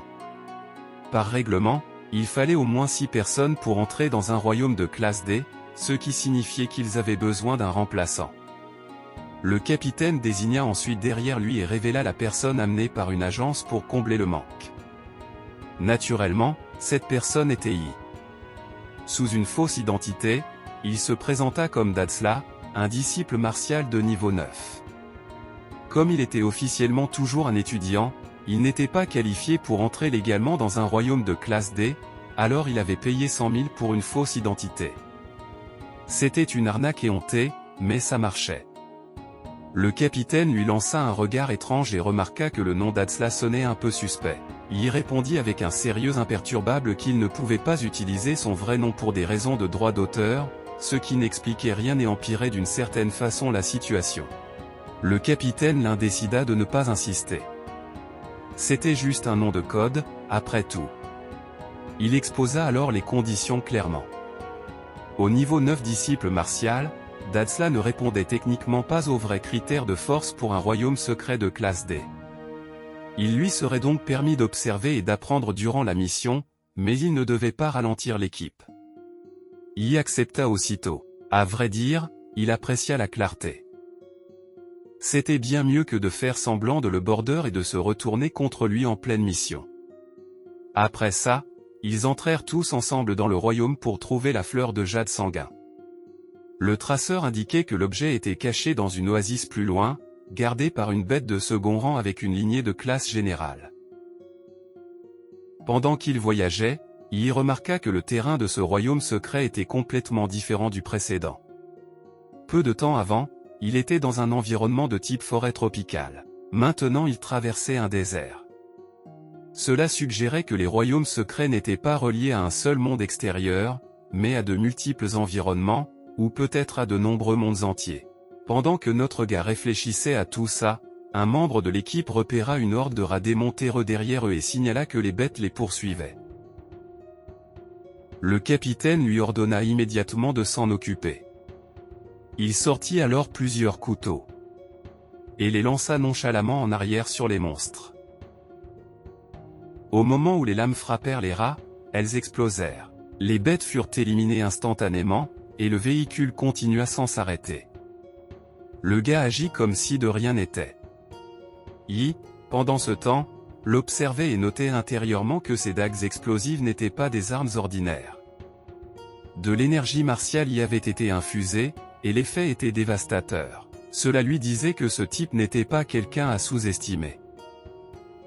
Par règlement, il fallait au moins 6 personnes pour entrer dans un royaume de classe D, ce qui signifiait qu'ils avaient besoin d'un remplaçant. Le capitaine désigna ensuite derrière lui et révéla la personne amenée par une agence pour combler le manque. Naturellement, cette personne était Yi. Sous une fausse identité, il se présenta comme Dadsla, un disciple martial de niveau 9. Comme il était officiellement toujours un étudiant, il n'était pas qualifié pour entrer légalement dans un royaume de classe D, alors il avait payé 100 000 pour une fausse identité. C'était une arnaque éhontée, mais ça marchait. Le capitaine lui lança un regard étrange et remarqua que le nom d'Adsla sonnait un peu suspect. Il y répondit avec un sérieux imperturbable qu'il ne pouvait pas utiliser son vrai nom pour des raisons de droit d'auteur, ce qui n'expliquait rien et empirait d'une certaine façon la situation. Le capitaine Lin décida de ne pas insister. C'était juste un nom de code, après tout. Il exposa alors les conditions clairement. Au niveau 9 disciple martial, Dadsla ne répondait techniquement pas aux vrais critères de force pour un royaume secret de classe D. Il lui serait donc permis d'observer et d'apprendre durant la mission, mais il ne devait pas ralentir l'équipe. Yi accepta aussitôt. À vrai dire, il apprécia la clarté. C'était bien mieux que de faire semblant de le border et de se retourner contre lui en pleine mission. Après ça, ils entrèrent tous ensemble dans le royaume pour trouver la fleur de jade sanguin. Le traceur indiquait que l'objet était caché dans une oasis plus loin, gardé par une bête de second rang avec une lignée de classe générale. Pendant qu'il voyageait, il remarqua que le terrain de ce royaume secret était complètement différent du précédent. Peu de temps avant, il était dans un environnement de type forêt tropicale. Maintenant il traversait un désert. Cela suggérait que les royaumes secrets n'étaient pas reliés à un seul monde extérieur, mais à de multiples environnements, ou peut-être à de nombreux mondes entiers. Pendant que notre gars réfléchissait à tout ça, un membre de l'équipe repéra une horde de rats démontés derrière eux et signala que les bêtes les poursuivaient. Le capitaine lui ordonna immédiatement de s'en occuper. Il sortit alors plusieurs couteaux et les lança nonchalamment en arrière sur les monstres. Au moment où les lames frappèrent les rats, elles explosèrent. Les bêtes furent éliminées instantanément, et le véhicule continua sans s'arrêter. Le gars agit comme si de rien n'était. Yi, pendant ce temps, l'observait et notait intérieurement que ces dagues explosives n'étaient pas des armes ordinaires. De l'énergie martiale y avait été infusée, et l'effet était dévastateur. Cela lui disait que ce type n'était pas quelqu'un à sous-estimer.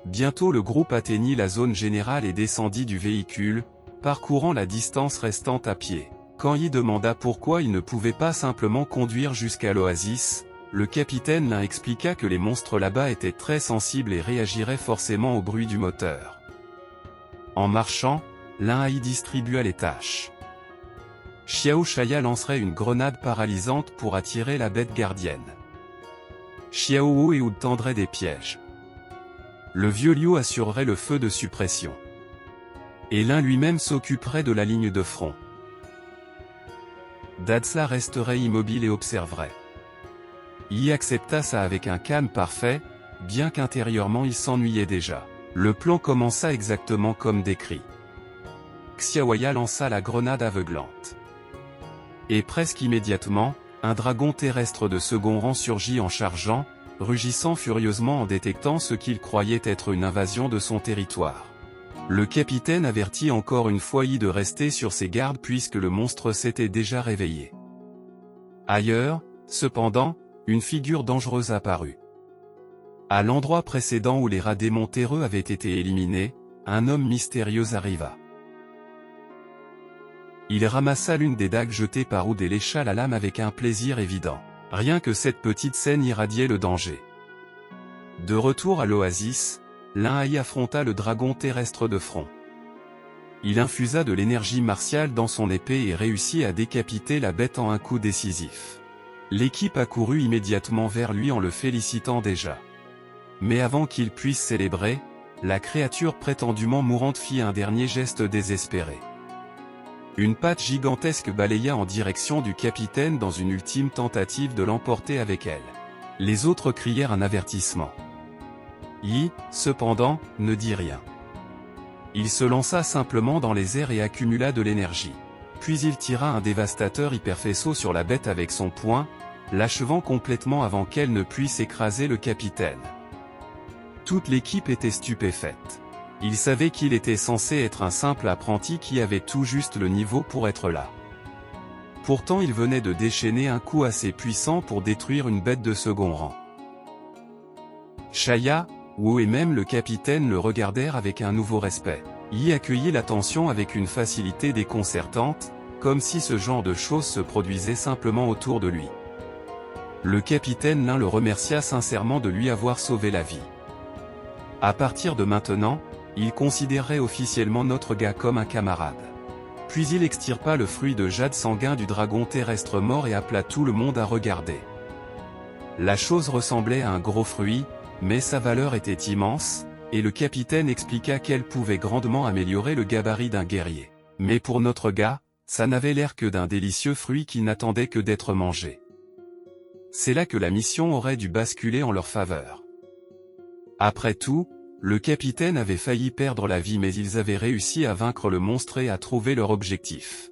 Bientôt le groupe atteignit la zone générale et descendit du véhicule, parcourant la distance restante à pied. Quand Yi demanda pourquoi il ne pouvait pas simplement conduire jusqu'à l'oasis, le capitaine Lin expliqua que les monstres là-bas étaient très sensibles et réagiraient forcément au bruit du moteur. En marchant, Lin y distribua les tâches. Xiao Shaya lancerait une grenade paralysante pour attirer la bête gardienne. Xiao Wu et Wood tendraient des pièges. Le vieux Liu assurerait le feu de suppression. Et Lin lui-même s'occuperait de la ligne de front. Dadsla resterait immobile et observerait. Yi accepta ça avec un calme parfait, bien qu'intérieurement il s'ennuyait déjà. Le plan commença exactement comme décrit. Xiaoya lança la grenade aveuglante. Et presque immédiatement, un dragon terrestre de second rang surgit en chargeant, rugissant furieusement en détectant ce qu'il croyait être une invasion de son territoire. Le capitaine avertit encore une fois Yi de rester sur ses gardes puisque le monstre s'était déjà réveillé. Ailleurs, cependant, une figure dangereuse apparut. À l'endroit précédent où les rats démons terreux avaient été éliminés, un homme mystérieux arriva. Il ramassa l'une des dagues jetées par Wood et lécha la lame avec un plaisir évident. Rien que cette petite scène irradiait le danger. De retour à l'oasis, Lin y affronta le dragon terrestre de front. Il infusa de l'énergie martiale dans son épée et réussit à décapiter la bête en un coup décisif. L'équipe accourut immédiatement vers lui en le félicitant déjà. Mais avant qu'il puisse célébrer, la créature prétendument mourante fit un dernier geste désespéré. Une patte gigantesque balaya en direction du capitaine dans une ultime tentative de l'emporter avec elle. Les autres crièrent un avertissement. Yi, cependant, ne dit rien. Il se lança simplement dans les airs et accumula de l'énergie. Puis il tira un dévastateur hyperfaisceau sur la bête avec son poing, l'achevant complètement avant qu'elle ne puisse écraser le capitaine. Toute l'équipe était stupéfaite. Il savait qu'il était censé être un simple apprenti qui avait tout juste le niveau pour être là. Pourtant il venait de déchaîner un coup assez puissant pour détruire une bête de second rang. Shaya, Wu et même le capitaine le regardèrent avec un nouveau respect. Yi accueillit l'attention avec une facilité déconcertante, comme si ce genre de choses se produisait simplement autour de lui. Le capitaine Lin le remercia sincèrement de lui avoir sauvé la vie. À partir de maintenant, il considérait officiellement notre gars comme un camarade. Puis il extirpa le fruit de jade sanguin du dragon terrestre mort et appela tout le monde à regarder. La chose ressemblait à un gros fruit, mais sa valeur était immense, et le capitaine expliqua qu'elle pouvait grandement améliorer le gabarit d'un guerrier. Mais pour notre gars, ça n'avait l'air que d'un délicieux fruit qui n'attendait que d'être mangé. C'est là que la mission aurait dû basculer en leur faveur. Après tout, le capitaine avait failli perdre la vie mais ils avaient réussi à vaincre le monstre et à trouver leur objectif.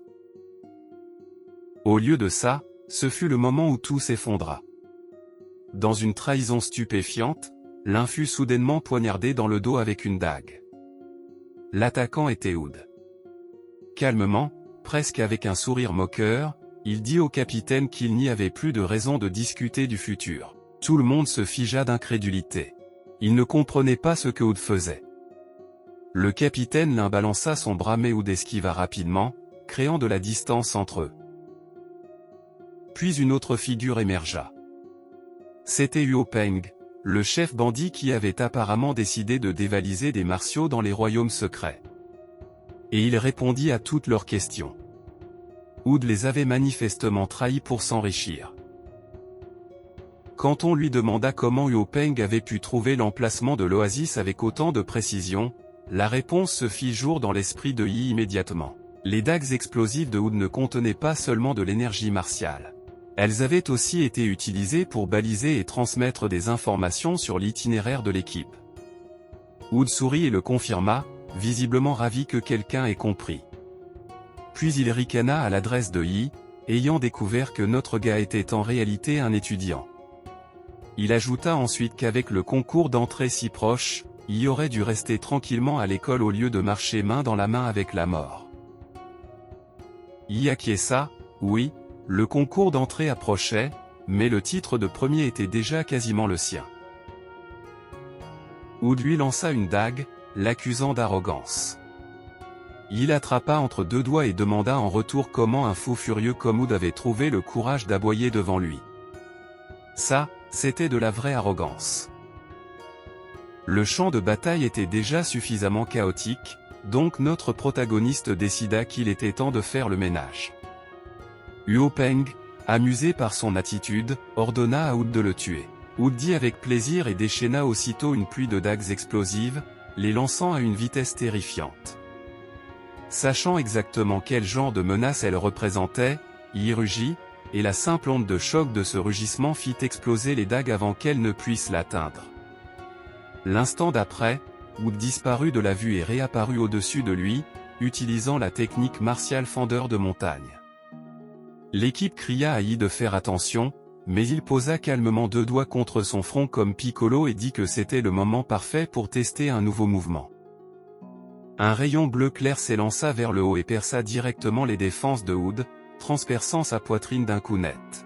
Au lieu de ça, ce fut le moment où tout s'effondra. Dans une trahison stupéfiante, Lin fut soudainement poignardé dans le dos avec une dague. L'attaquant était Wood. Calmement, presque avec un sourire moqueur, il dit au capitaine qu'il n'y avait plus de raison de discuter du futur. Tout le monde se figea d'incrédulité. Il ne comprenait pas ce que Wood faisait. Le capitaine Lin balança son bras mais Wood esquiva rapidement, créant de la distance entre eux. Puis une autre figure émergea. C'était Huo Peng, le chef bandit qui avait apparemment décidé de dévaliser des martiaux dans les royaumes secrets. Et il répondit à toutes leurs questions. Wood les avait manifestement trahis pour s'enrichir. Quand on lui demanda comment Huo Peng avait pu trouver l'emplacement de l'oasis avec autant de précision, la réponse se fit jour dans l'esprit de Yi immédiatement. Les dagues explosives de Wood ne contenaient pas seulement de l'énergie martiale. Elles avaient aussi été utilisées pour baliser et transmettre des informations sur l'itinéraire de l'équipe. Wood sourit et le confirma, visiblement ravi que quelqu'un ait compris. Puis il ricana à l'adresse de Yi, ayant découvert que notre gars était en réalité un étudiant. Il ajouta ensuite qu'avec le concours d'entrée si proche, il aurait dû rester tranquillement à l'école au lieu de marcher main dans la main avec la mort. Yi acquiesça, oui, le concours d'entrée approchait, mais le titre de premier était déjà quasiment le sien. Wood lui lança une dague, l'accusant d'arrogance. Il l'attrapa entre deux doigts et demanda en retour comment un fou furieux comme Wood avait trouvé le courage d'aboyer devant lui. Ça, c'était de la vraie arrogance. Le champ de bataille était déjà suffisamment chaotique, donc notre protagoniste décida qu'il était temps de faire le ménage. Huo Peng, amusé par son attitude, ordonna à Wood de le tuer. Wood dit avec plaisir et déchaîna aussitôt une pluie de dagues explosives, les lançant à une vitesse terrifiante. Sachant exactement quel genre de menace elle représentait, il rugit, et la simple onde de choc de ce rugissement fit exploser les dagues avant qu'elles ne puissent l'atteindre. L'instant d'après, Wood disparut de la vue et réapparut au-dessus de lui, utilisant la technique martiale fendeur de montagne. L'équipe cria à Yi de faire attention, mais il posa calmement deux doigts contre son front comme Piccolo et dit que c'était le moment parfait pour tester un nouveau mouvement. Un rayon bleu clair s'élança vers le haut et perça directement les défenses de Wood, transperçant sa poitrine d'un coup net.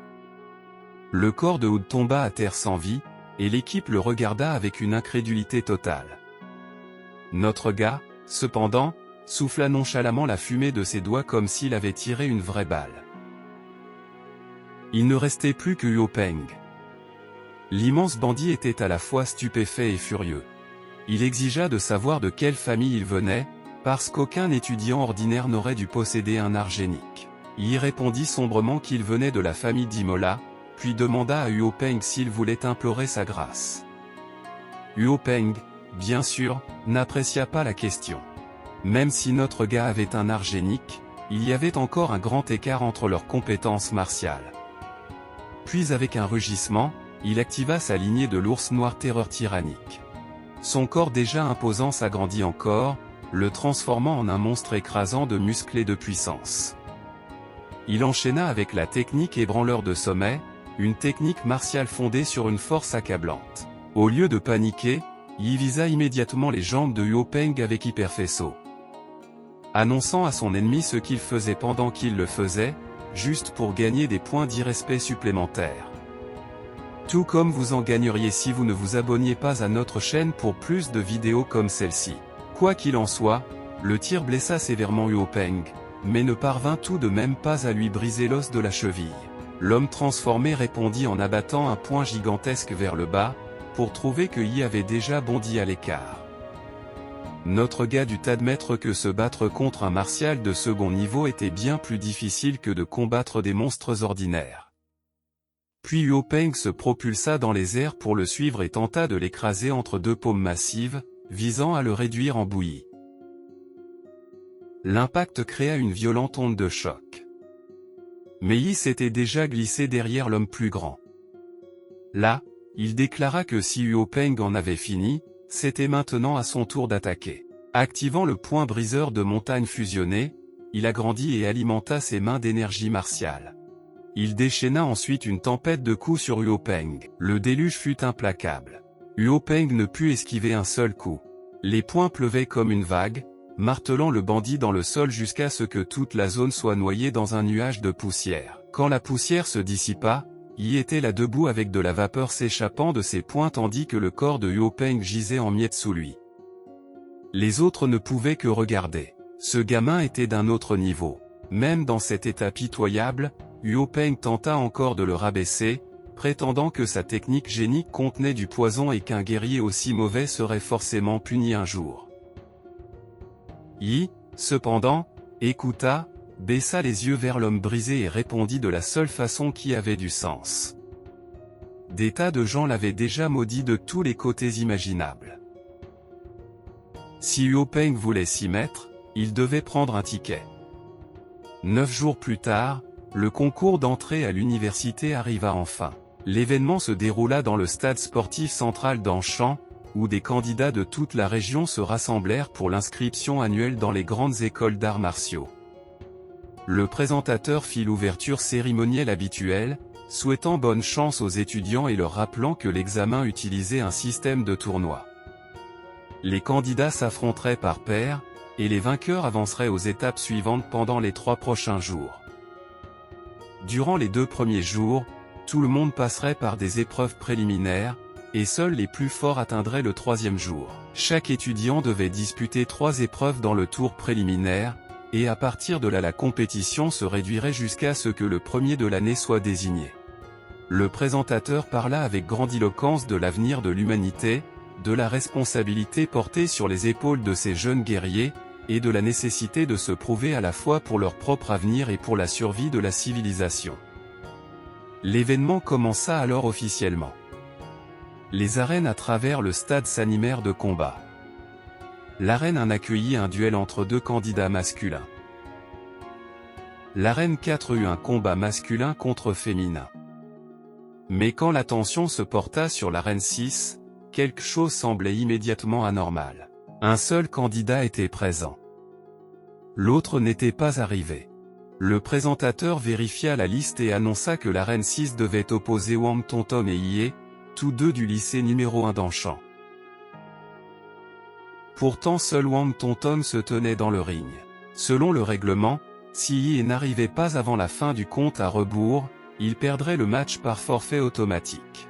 Le corps de Wood tomba à terre sans vie, et l'équipe le regarda avec une incrédulité totale. Notre gars, cependant, souffla nonchalamment la fumée de ses doigts comme s'il avait tiré une vraie balle. Il ne restait plus que Huo Peng. L'immense bandit était à la fois stupéfait et furieux. Il exigea de savoir de quelle famille il venait, parce qu'aucun étudiant ordinaire n'aurait dû posséder un art génique. Il répondit sombrement qu'il venait de la famille d'Imola, puis demanda à Huo Peng s'il voulait implorer sa grâce. Huo Peng, bien sûr, n'apprécia pas la question. Même si notre gars avait un art génique, il y avait encore un grand écart entre leurs compétences martiales. Puis avec un rugissement, il activa sa lignée de l'ours noir terreur tyrannique. Son corps déjà imposant s'agrandit encore, le transformant en un monstre écrasant de muscles et de puissance. Il enchaîna avec la technique ébranleur de sommet, une technique martiale fondée sur une force accablante. Au lieu de paniquer, il visa immédiatement les jambes de Huo Peng avec hyperfaisceau. Annonçant à son ennemi ce qu'il faisait pendant qu'il le faisait, juste pour gagner des points d'irrespect supplémentaires. Tout comme vous en gagneriez si vous ne vous abonniez pas à notre chaîne pour plus de vidéos comme celle-ci. Quoi qu'il en soit, le tir blessa sévèrement Huo Peng, mais ne parvint tout de même pas à lui briser l'os de la cheville. L'homme transformé répondit en abattant un poing gigantesque vers le bas, pour trouver que Yi avait déjà bondi à l'écart. Notre gars dut admettre que se battre contre un martial de second niveau était bien plus difficile que de combattre des monstres ordinaires. Puis Huo Peng se propulsa dans les airs pour le suivre et tenta de l'écraser entre deux paumes massives, visant à le réduire en bouillie. L'impact créa une violente onde de choc. Mais Yi s'était déjà glissé derrière l'homme plus grand. Là, il déclara que si Huo Peng en avait fini, c'était maintenant à son tour d'attaquer. Activant le point briseur de montagne fusionné, il agrandit et alimenta ses mains d'énergie martiale. Il déchaîna ensuite une tempête de coups sur Huo Peng. Le déluge fut implacable. Huo Peng ne put esquiver un seul coup. Les poings pleuvaient comme une vague, martelant le bandit dans le sol jusqu'à ce que toute la zone soit noyée dans un nuage de poussière. Quand la poussière se dissipa, Yi était là debout avec de la vapeur s'échappant de ses poings tandis que le corps de Huo Peng gisait en miettes sous lui. Les autres ne pouvaient que regarder. Ce gamin était d'un autre niveau. Même dans cet état pitoyable, Huo Peng tenta encore de le rabaisser, prétendant que sa technique génique contenait du poison et qu'un guerrier aussi mauvais serait forcément puni un jour. Yi, cependant, écouta, baissa les yeux vers l'homme brisé et répondit de la seule façon qui avait du sens. Des tas de gens l'avaient déjà maudit de tous les côtés imaginables. Si Huo Peng voulait s'y mettre, il devait prendre un ticket. 9 jours plus tard, le concours d'entrée à l'université arriva enfin. L'événement se déroula dans le stade sportif central d'Anshan, où des candidats de toute la région se rassemblèrent pour l'inscription annuelle dans les grandes écoles d'arts martiaux. Le présentateur fit l'ouverture cérémonielle habituelle, souhaitant bonne chance aux étudiants et leur rappelant que l'examen utilisait un système de tournoi. Les candidats s'affronteraient par paires, et les vainqueurs avanceraient aux étapes suivantes pendant les 3 prochains jours. Durant les 2 premiers jours, tout le monde passerait par des épreuves préliminaires, et seuls les plus forts atteindraient le 3e jour. Chaque étudiant devait disputer 3 épreuves dans le tour préliminaire, et à partir de là la compétition se réduirait jusqu'à ce que le premier de l'année soit désigné. Le présentateur parla avec grandiloquence de l'avenir de l'humanité, de la responsabilité portée sur les épaules de ces jeunes guerriers, et de la nécessité de se prouver à la fois pour leur propre avenir et pour la survie de la civilisation. L'événement commença alors officiellement. Les arènes à travers le stade s'animèrent de combats. L'arène 1 accueillit un duel entre 2 candidats masculins. L'arène 4 eut un combat masculin contre féminin. Mais quand l'attention se porta sur l'arène 6, quelque chose semblait immédiatement anormal. Un seul candidat était présent. L'autre n'était pas arrivé. Le présentateur vérifia la liste et annonça que l'arène 6 devait opposer Wang Tonton et Ye, tous deux du lycée numéro 1 d'Anshan. Pourtant seul Wang Tonton se tenait dans le ring. Selon le règlement, si Ye n'arrivait pas avant la fin du compte à rebours, il perdrait le match par forfait automatique.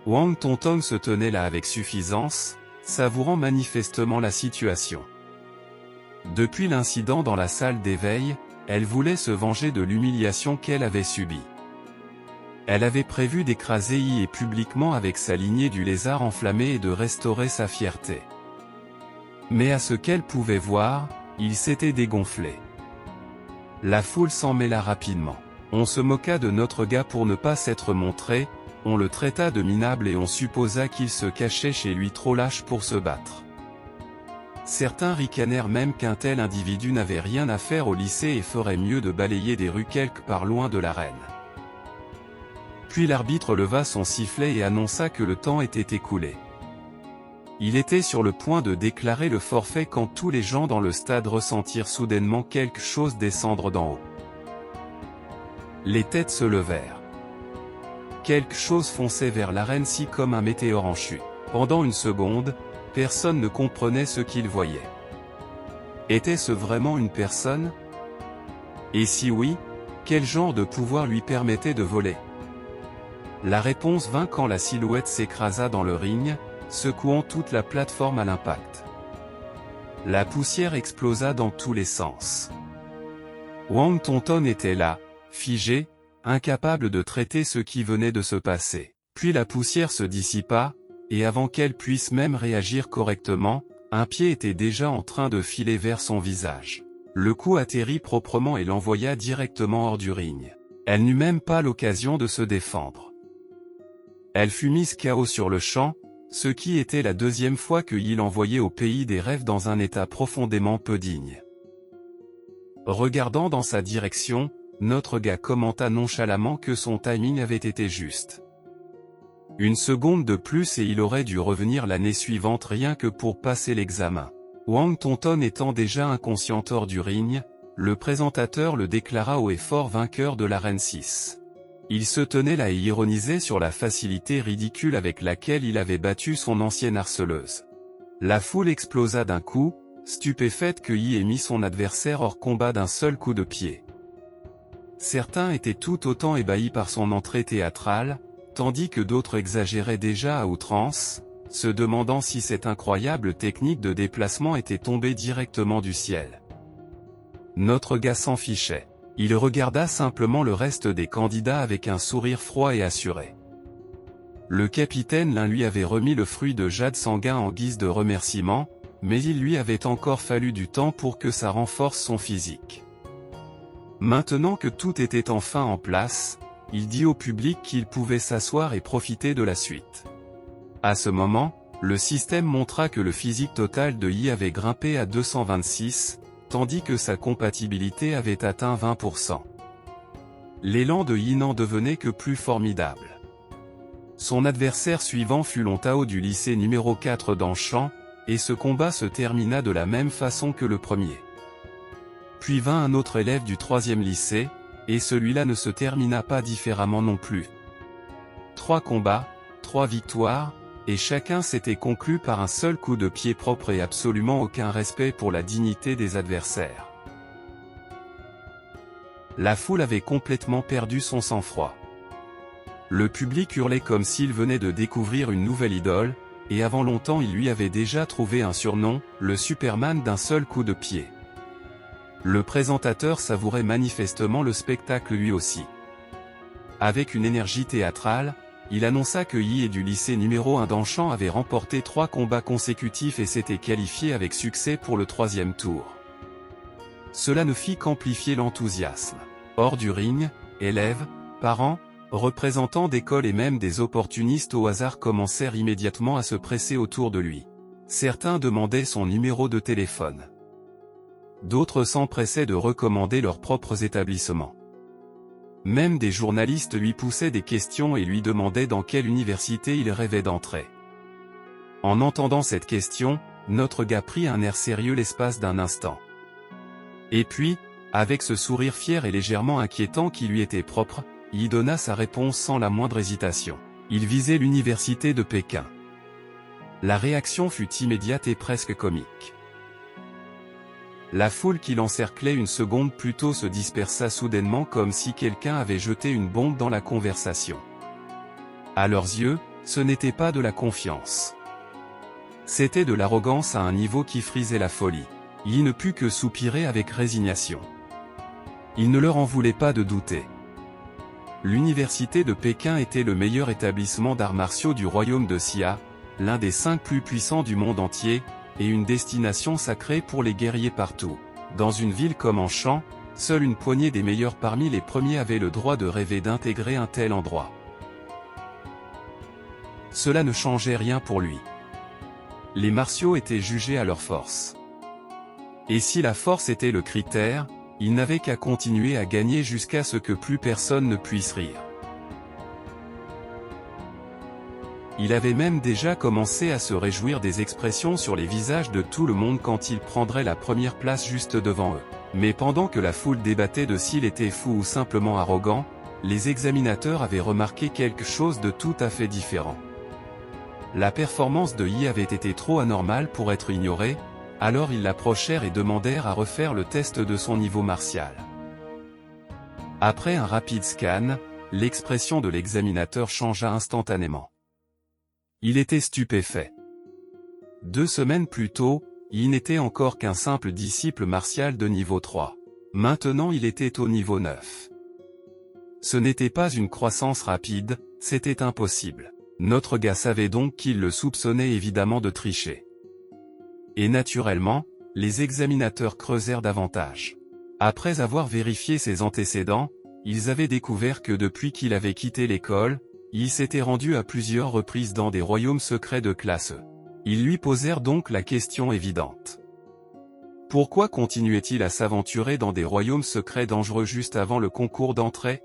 Wang Tonton se tenait là avec suffisance, savourant manifestement la situation. Depuis l'incident dans la salle d'éveil, elle voulait se venger de l'humiliation qu'elle avait subie. Elle avait prévu d'écraser Yi publiquement avec sa lignée du lézard enflammé et de restaurer sa fierté. Mais à ce qu'elle pouvait voir, il s'était dégonflé. La foule s'en mêla rapidement. On se moqua de notre gars pour ne pas s'être montré, on le traita de minable et on supposa qu'il se cachait chez lui trop lâche pour se battre. Certains ricanèrent même qu'un tel individu n'avait rien à faire au lycée et ferait mieux de balayer des rues quelque part loin de l'arène. Puis l'arbitre leva son sifflet et annonça que le temps était écoulé. Il était sur le point de déclarer le forfait quand tous les gens dans le stade ressentirent soudainement quelque chose descendre d'en haut. Les têtes se levèrent. Quelque chose fonçait vers l'arène si comme un météore en chute. Pendant une seconde, personne ne comprenait ce qu'il voyait. Était-ce vraiment une personne? Et si oui, quel genre de pouvoir lui permettait de voler? La réponse vint quand la silhouette s'écrasa dans le ring, secouant toute la plateforme à l'impact. La poussière explosa dans tous les sens. Wang Tonton était là, figé, incapable de traiter ce qui venait de se passer. Puis la poussière se dissipa, et avant qu'elle puisse même réagir correctement, un pied était déjà en train de filer vers son visage. Le coup atterrit proprement et l'envoya directement hors du ring. Elle n'eut même pas l'occasion de se défendre. Elle fut mise KO sur le champ, ce qui était la 2e fois que Yi l'envoyait au pays des rêves dans un état profondément peu digne. Regardant dans sa direction, notre gars commenta nonchalamment que son timing avait été juste. Une seconde de plus et il aurait dû revenir l'année suivante rien que pour passer l'examen. Wang Tonton étant déjà inconscient hors du ring, le présentateur le déclara haut et fort vainqueur de l'arène 6. Il se tenait là et ironisait sur la facilité ridicule avec laquelle il avait battu son ancienne harceleuse. La foule explosa d'un coup, stupéfaite que Yi ait mis son adversaire hors combat d'un seul coup de pied. Certains étaient tout autant ébahis par son entrée théâtrale, tandis que d'autres exagéraient déjà à outrance, se demandant si cette incroyable technique de déplacement était tombée directement du ciel. Notre gars s'en fichait. Il regarda simplement le reste des candidats avec un sourire froid et assuré. Le capitaine l'un lui avait remis le fruit de jade sanguin en guise de remerciement, mais il lui avait encore fallu du temps pour que ça renforce son physique. Maintenant que tout était enfin en place, il dit au public qu'il pouvait s'asseoir et profiter de la suite. À ce moment, le système montra que le physique total de Yi avait grimpé à 226, tandis que sa compatibilité avait atteint 20%. L'élan de Yi n'en devenait que plus formidable. Son adversaire suivant fut Lontao du lycée numéro 4 d'Anshan, et ce combat se termina de la même façon que le premier. Puis vint un autre élève du 3e lycée, Et celui-là ne se termina pas différemment non plus. 3 combats, 3 victoires, et chacun s'était conclu par un seul coup de pied propre et absolument aucun respect pour la dignité des adversaires. La foule avait complètement perdu son sang-froid. Le public hurlait comme s'il venait de découvrir une nouvelle idole, et avant longtemps il lui avait déjà trouvé un surnom, le Superman d'un seul coup de pied. Le présentateur savourait manifestement le spectacle lui aussi. Avec une énergie théâtrale, il annonça que Yi du lycée numéro 1 d'Anshan avait remporté 3 combats consécutifs et s'était qualifié avec succès pour le 3e tour. Cela ne fit qu'amplifier l'enthousiasme. Hors du ring, élèves, parents, représentants d'écoles et même des opportunistes au hasard commencèrent immédiatement à se presser autour de lui. Certains demandaient son numéro de téléphone. D'autres s'empressaient de recommander leurs propres établissements. Même des journalistes lui poussaient des questions et lui demandaient dans quelle université il rêvait d'entrer. En entendant cette question, notre gars prit un air sérieux l'espace d'un instant. Et puis, avec ce sourire fier et légèrement inquiétant qui lui était propre, il donna sa réponse sans la moindre hésitation. Il visait l'université de Pékin. La réaction fut immédiate et presque comique. La foule qui l'encerclait une seconde plus tôt se dispersa soudainement comme si quelqu'un avait jeté une bombe dans la conversation. À leurs yeux, ce n'était pas de la confiance. C'était de l'arrogance à un niveau qui frisait la folie. Il ne put que soupirer avec résignation. Il ne leur en voulait pas de douter. L'université de Pékin était le meilleur établissement d'arts martiaux du royaume de Xia, l'un des 5 plus puissants du monde entier, et une destination sacrée pour les guerriers partout. Dans une ville comme Anshan, seule une poignée des meilleurs parmi les premiers avaient le droit de rêver d'intégrer un tel endroit. Cela ne changeait rien pour lui. Les martiaux étaient jugés à leur force. Et si la force était le critère, il n'avait qu'à continuer à gagner jusqu'à ce que plus personne ne puisse rire. Il avait même déjà commencé à se réjouir des expressions sur les visages de tout le monde quand il prendrait la première place juste devant eux. Mais pendant que la foule débattait de s'il était fou ou simplement arrogant, les examinateurs avaient remarqué quelque chose de tout à fait différent. La performance de Yi avait été trop anormale pour être ignorée, alors ils l'approchèrent et demandèrent à refaire le test de son niveau martial. Après un rapide scan, l'expression de l'examinateur changea instantanément. Il était stupéfait. 2 semaines plus tôt, il n'était encore qu'un simple disciple martial de niveau 3. Maintenant il était au niveau 9. Ce n'était pas une croissance rapide, c'était impossible. Notre gars savait donc qu'il le soupçonnait évidemment de tricher. Et naturellement, les examinateurs creusèrent davantage. Après avoir vérifié ses antécédents, ils avaient découvert que depuis qu'il avait quitté l'école, il s'était rendu à plusieurs reprises dans des royaumes secrets de classe E. Ils lui posèrent donc la question évidente. Pourquoi continuait-il à s'aventurer dans des royaumes secrets dangereux juste avant le concours d'entrée?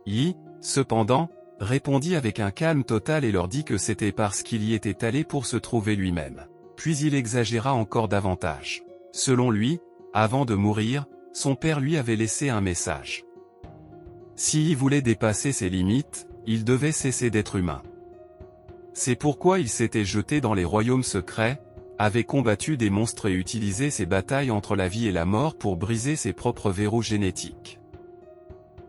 Yi, cependant, répondit avec un calme total et leur dit que c'était parce qu'il y était allé pour se trouver lui-même. Puis il exagéra encore davantage. Selon lui, avant de mourir, son père lui avait laissé un message. S'il voulait dépasser ses limites, il devait cesser d'être humain. C'est pourquoi il s'était jeté dans les royaumes secrets, avait combattu des monstres et utilisé ses batailles entre la vie et la mort pour briser ses propres verrous génétiques.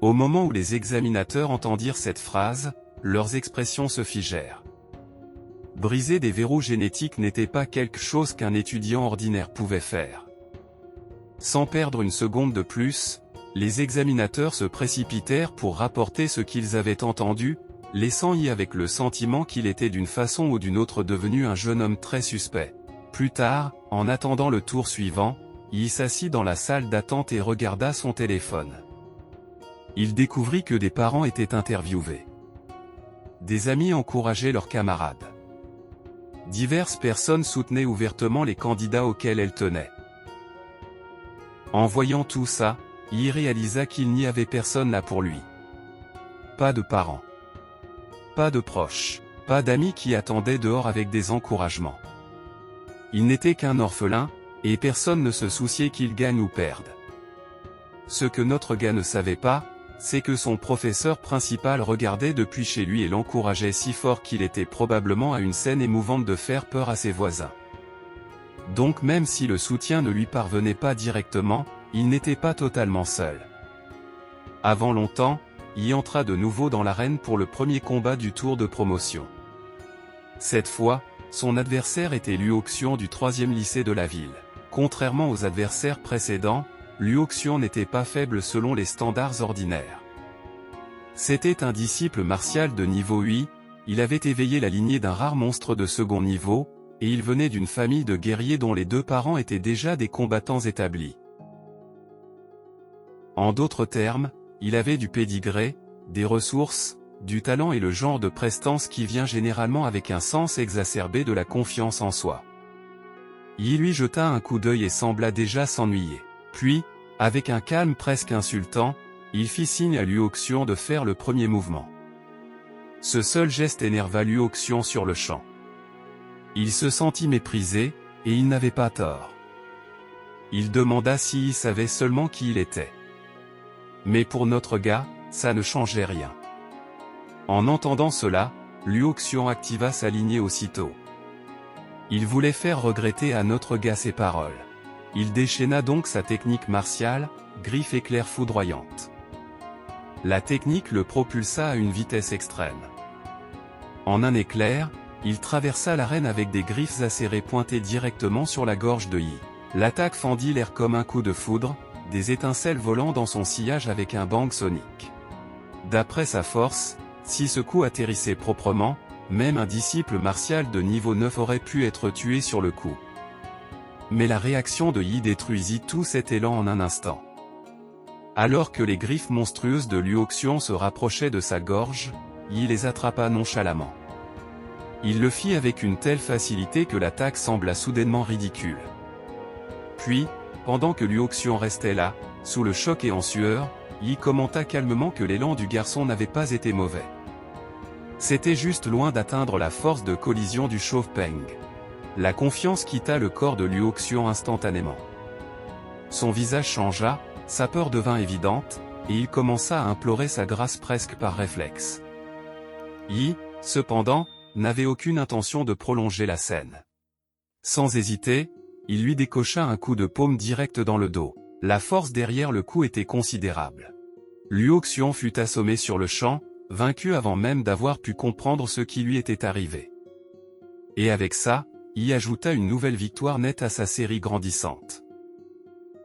Au moment où les examinateurs entendirent cette phrase, leurs expressions se figèrent. Briser des verrous génétiques n'était pas quelque chose qu'un étudiant ordinaire pouvait faire. Sans perdre une seconde de plus, les examinateurs se précipitèrent pour rapporter ce qu'ils avaient entendu, laissant Yi avec le sentiment qu'il était d'une façon ou d'une autre devenu un jeune homme très suspect. Plus tard, en attendant le tour suivant, Yi s'assit dans la salle d'attente et regarda son téléphone. Il découvrit que des parents étaient interviewés. Des amis encourageaient leurs camarades. Diverses personnes soutenaient ouvertement les candidats auxquels elles tenaient. En voyant tout ça, Yi réalisa qu'il n'y avait personne là pour lui. Pas de parents. Pas de proches. Pas d'amis qui attendaient dehors avec des encouragements. Il n'était qu'un orphelin, et personne ne se souciait qu'il gagne ou perde. Ce que notre gars ne savait pas, c'est que son professeur principal regardait depuis chez lui et l'encourageait si fort qu'il était probablement à une scène émouvante de faire peur à ses voisins. Donc même si le soutien ne lui parvenait pas directement, il n'était pas totalement seul. Avant longtemps, il entra de nouveau dans l'arène pour le premier combat du tour de promotion. Cette fois, son adversaire était Luo Xiong du 3e lycée de la ville. Contrairement aux adversaires précédents, Luo Xiong n'était pas faible selon les standards ordinaires. C'était un disciple martial de niveau 8, il avait éveillé la lignée d'un rare monstre de second niveau, et il venait d'une famille de guerriers dont les 2 parents étaient déjà des combattants établis. En d'autres termes, il avait du pédigré, des ressources, du talent et le genre de prestance qui vient généralement avec un sens exacerbé de la confiance en soi. Yi lui jeta un coup d'œil et sembla déjà s'ennuyer. Puis, avec un calme presque insultant, il fit signe à Luo Xiong de faire le premier mouvement. Ce seul geste énerva Luo Xiong sur le champ. Il se sentit méprisé, et il n'avait pas tort. Il demanda s'il savait seulement qui il était. Mais pour notre gars, ça ne changeait rien. En entendant cela, Luo Xiong activa sa lignée aussitôt. Il voulait faire regretter à notre gars ses paroles. Il déchaîna donc sa technique martiale, griffe éclair foudroyante. La technique le propulsa à une vitesse extrême. En un éclair, il traversa l'arène avec des griffes acérées pointées directement sur la gorge de Yi. L'attaque fendit l'air comme un coup de foudre, des étincelles volant dans son sillage avec un bang sonique. D'après sa force, si ce coup atterrissait proprement, même un disciple martial de niveau 9 aurait pu être tué sur le coup. Mais la réaction de Yi détruisit tout cet élan en un instant. Alors que les griffes monstrueuses de Luo Xiong se rapprochaient de sa gorge, Yi les attrapa nonchalamment. Il le fit avec une telle facilité que l'attaque sembla soudainement ridicule. Puis, pendant que Luo Xiong restait là, sous le choc et en sueur, Yi commenta calmement que l'élan du garçon n'avait pas été mauvais. C'était juste loin d'atteindre la force de collision du chauve Peng. La confiance quitta le corps de Luo Xiong instantanément. Son visage changea, sa peur devint évidente, et il commença à implorer sa grâce presque par réflexe. Yi, cependant, n'avait aucune intention de prolonger la scène. Sans hésiter, il lui décocha un coup de paume direct dans le dos. La force derrière le coup était considérable. Luo Xiong fut assommé sur le champ, vaincu avant même d'avoir pu comprendre ce qui lui était arrivé. Et avec ça, Yi ajouta une nouvelle victoire nette à sa série grandissante.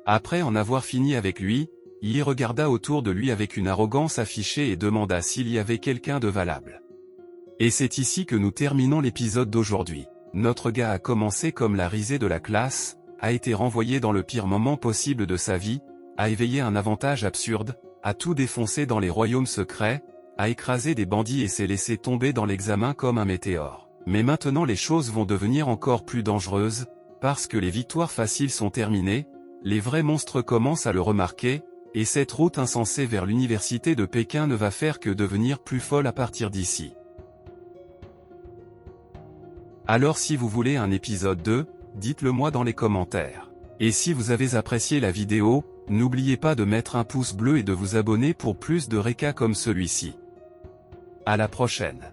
Après en avoir fini avec lui, Yi regarda autour de lui avec une arrogance affichée et demanda s'il y avait quelqu'un de valable. Et c'est ici que nous terminons l'épisode d'aujourd'hui. Notre gars a commencé comme la risée de la classe, a été renvoyé dans le pire moment possible de sa vie, a éveillé un avantage absurde, a tout défoncé dans les royaumes secrets, a écrasé des bandits et s'est laissé tomber dans l'examen comme un météore. Mais maintenant les choses vont devenir encore plus dangereuses, parce que les victoires faciles sont terminées, les vrais monstres commencent à le remarquer, et cette route insensée vers l'université de Pékin ne va faire que devenir plus folle à partir d'ici. Alors si vous voulez un épisode 2, dites-le moi dans les commentaires. Et si vous avez apprécié la vidéo, n'oubliez pas de mettre un pouce bleu et de vous abonner pour plus de récas comme celui-ci. À la prochaine.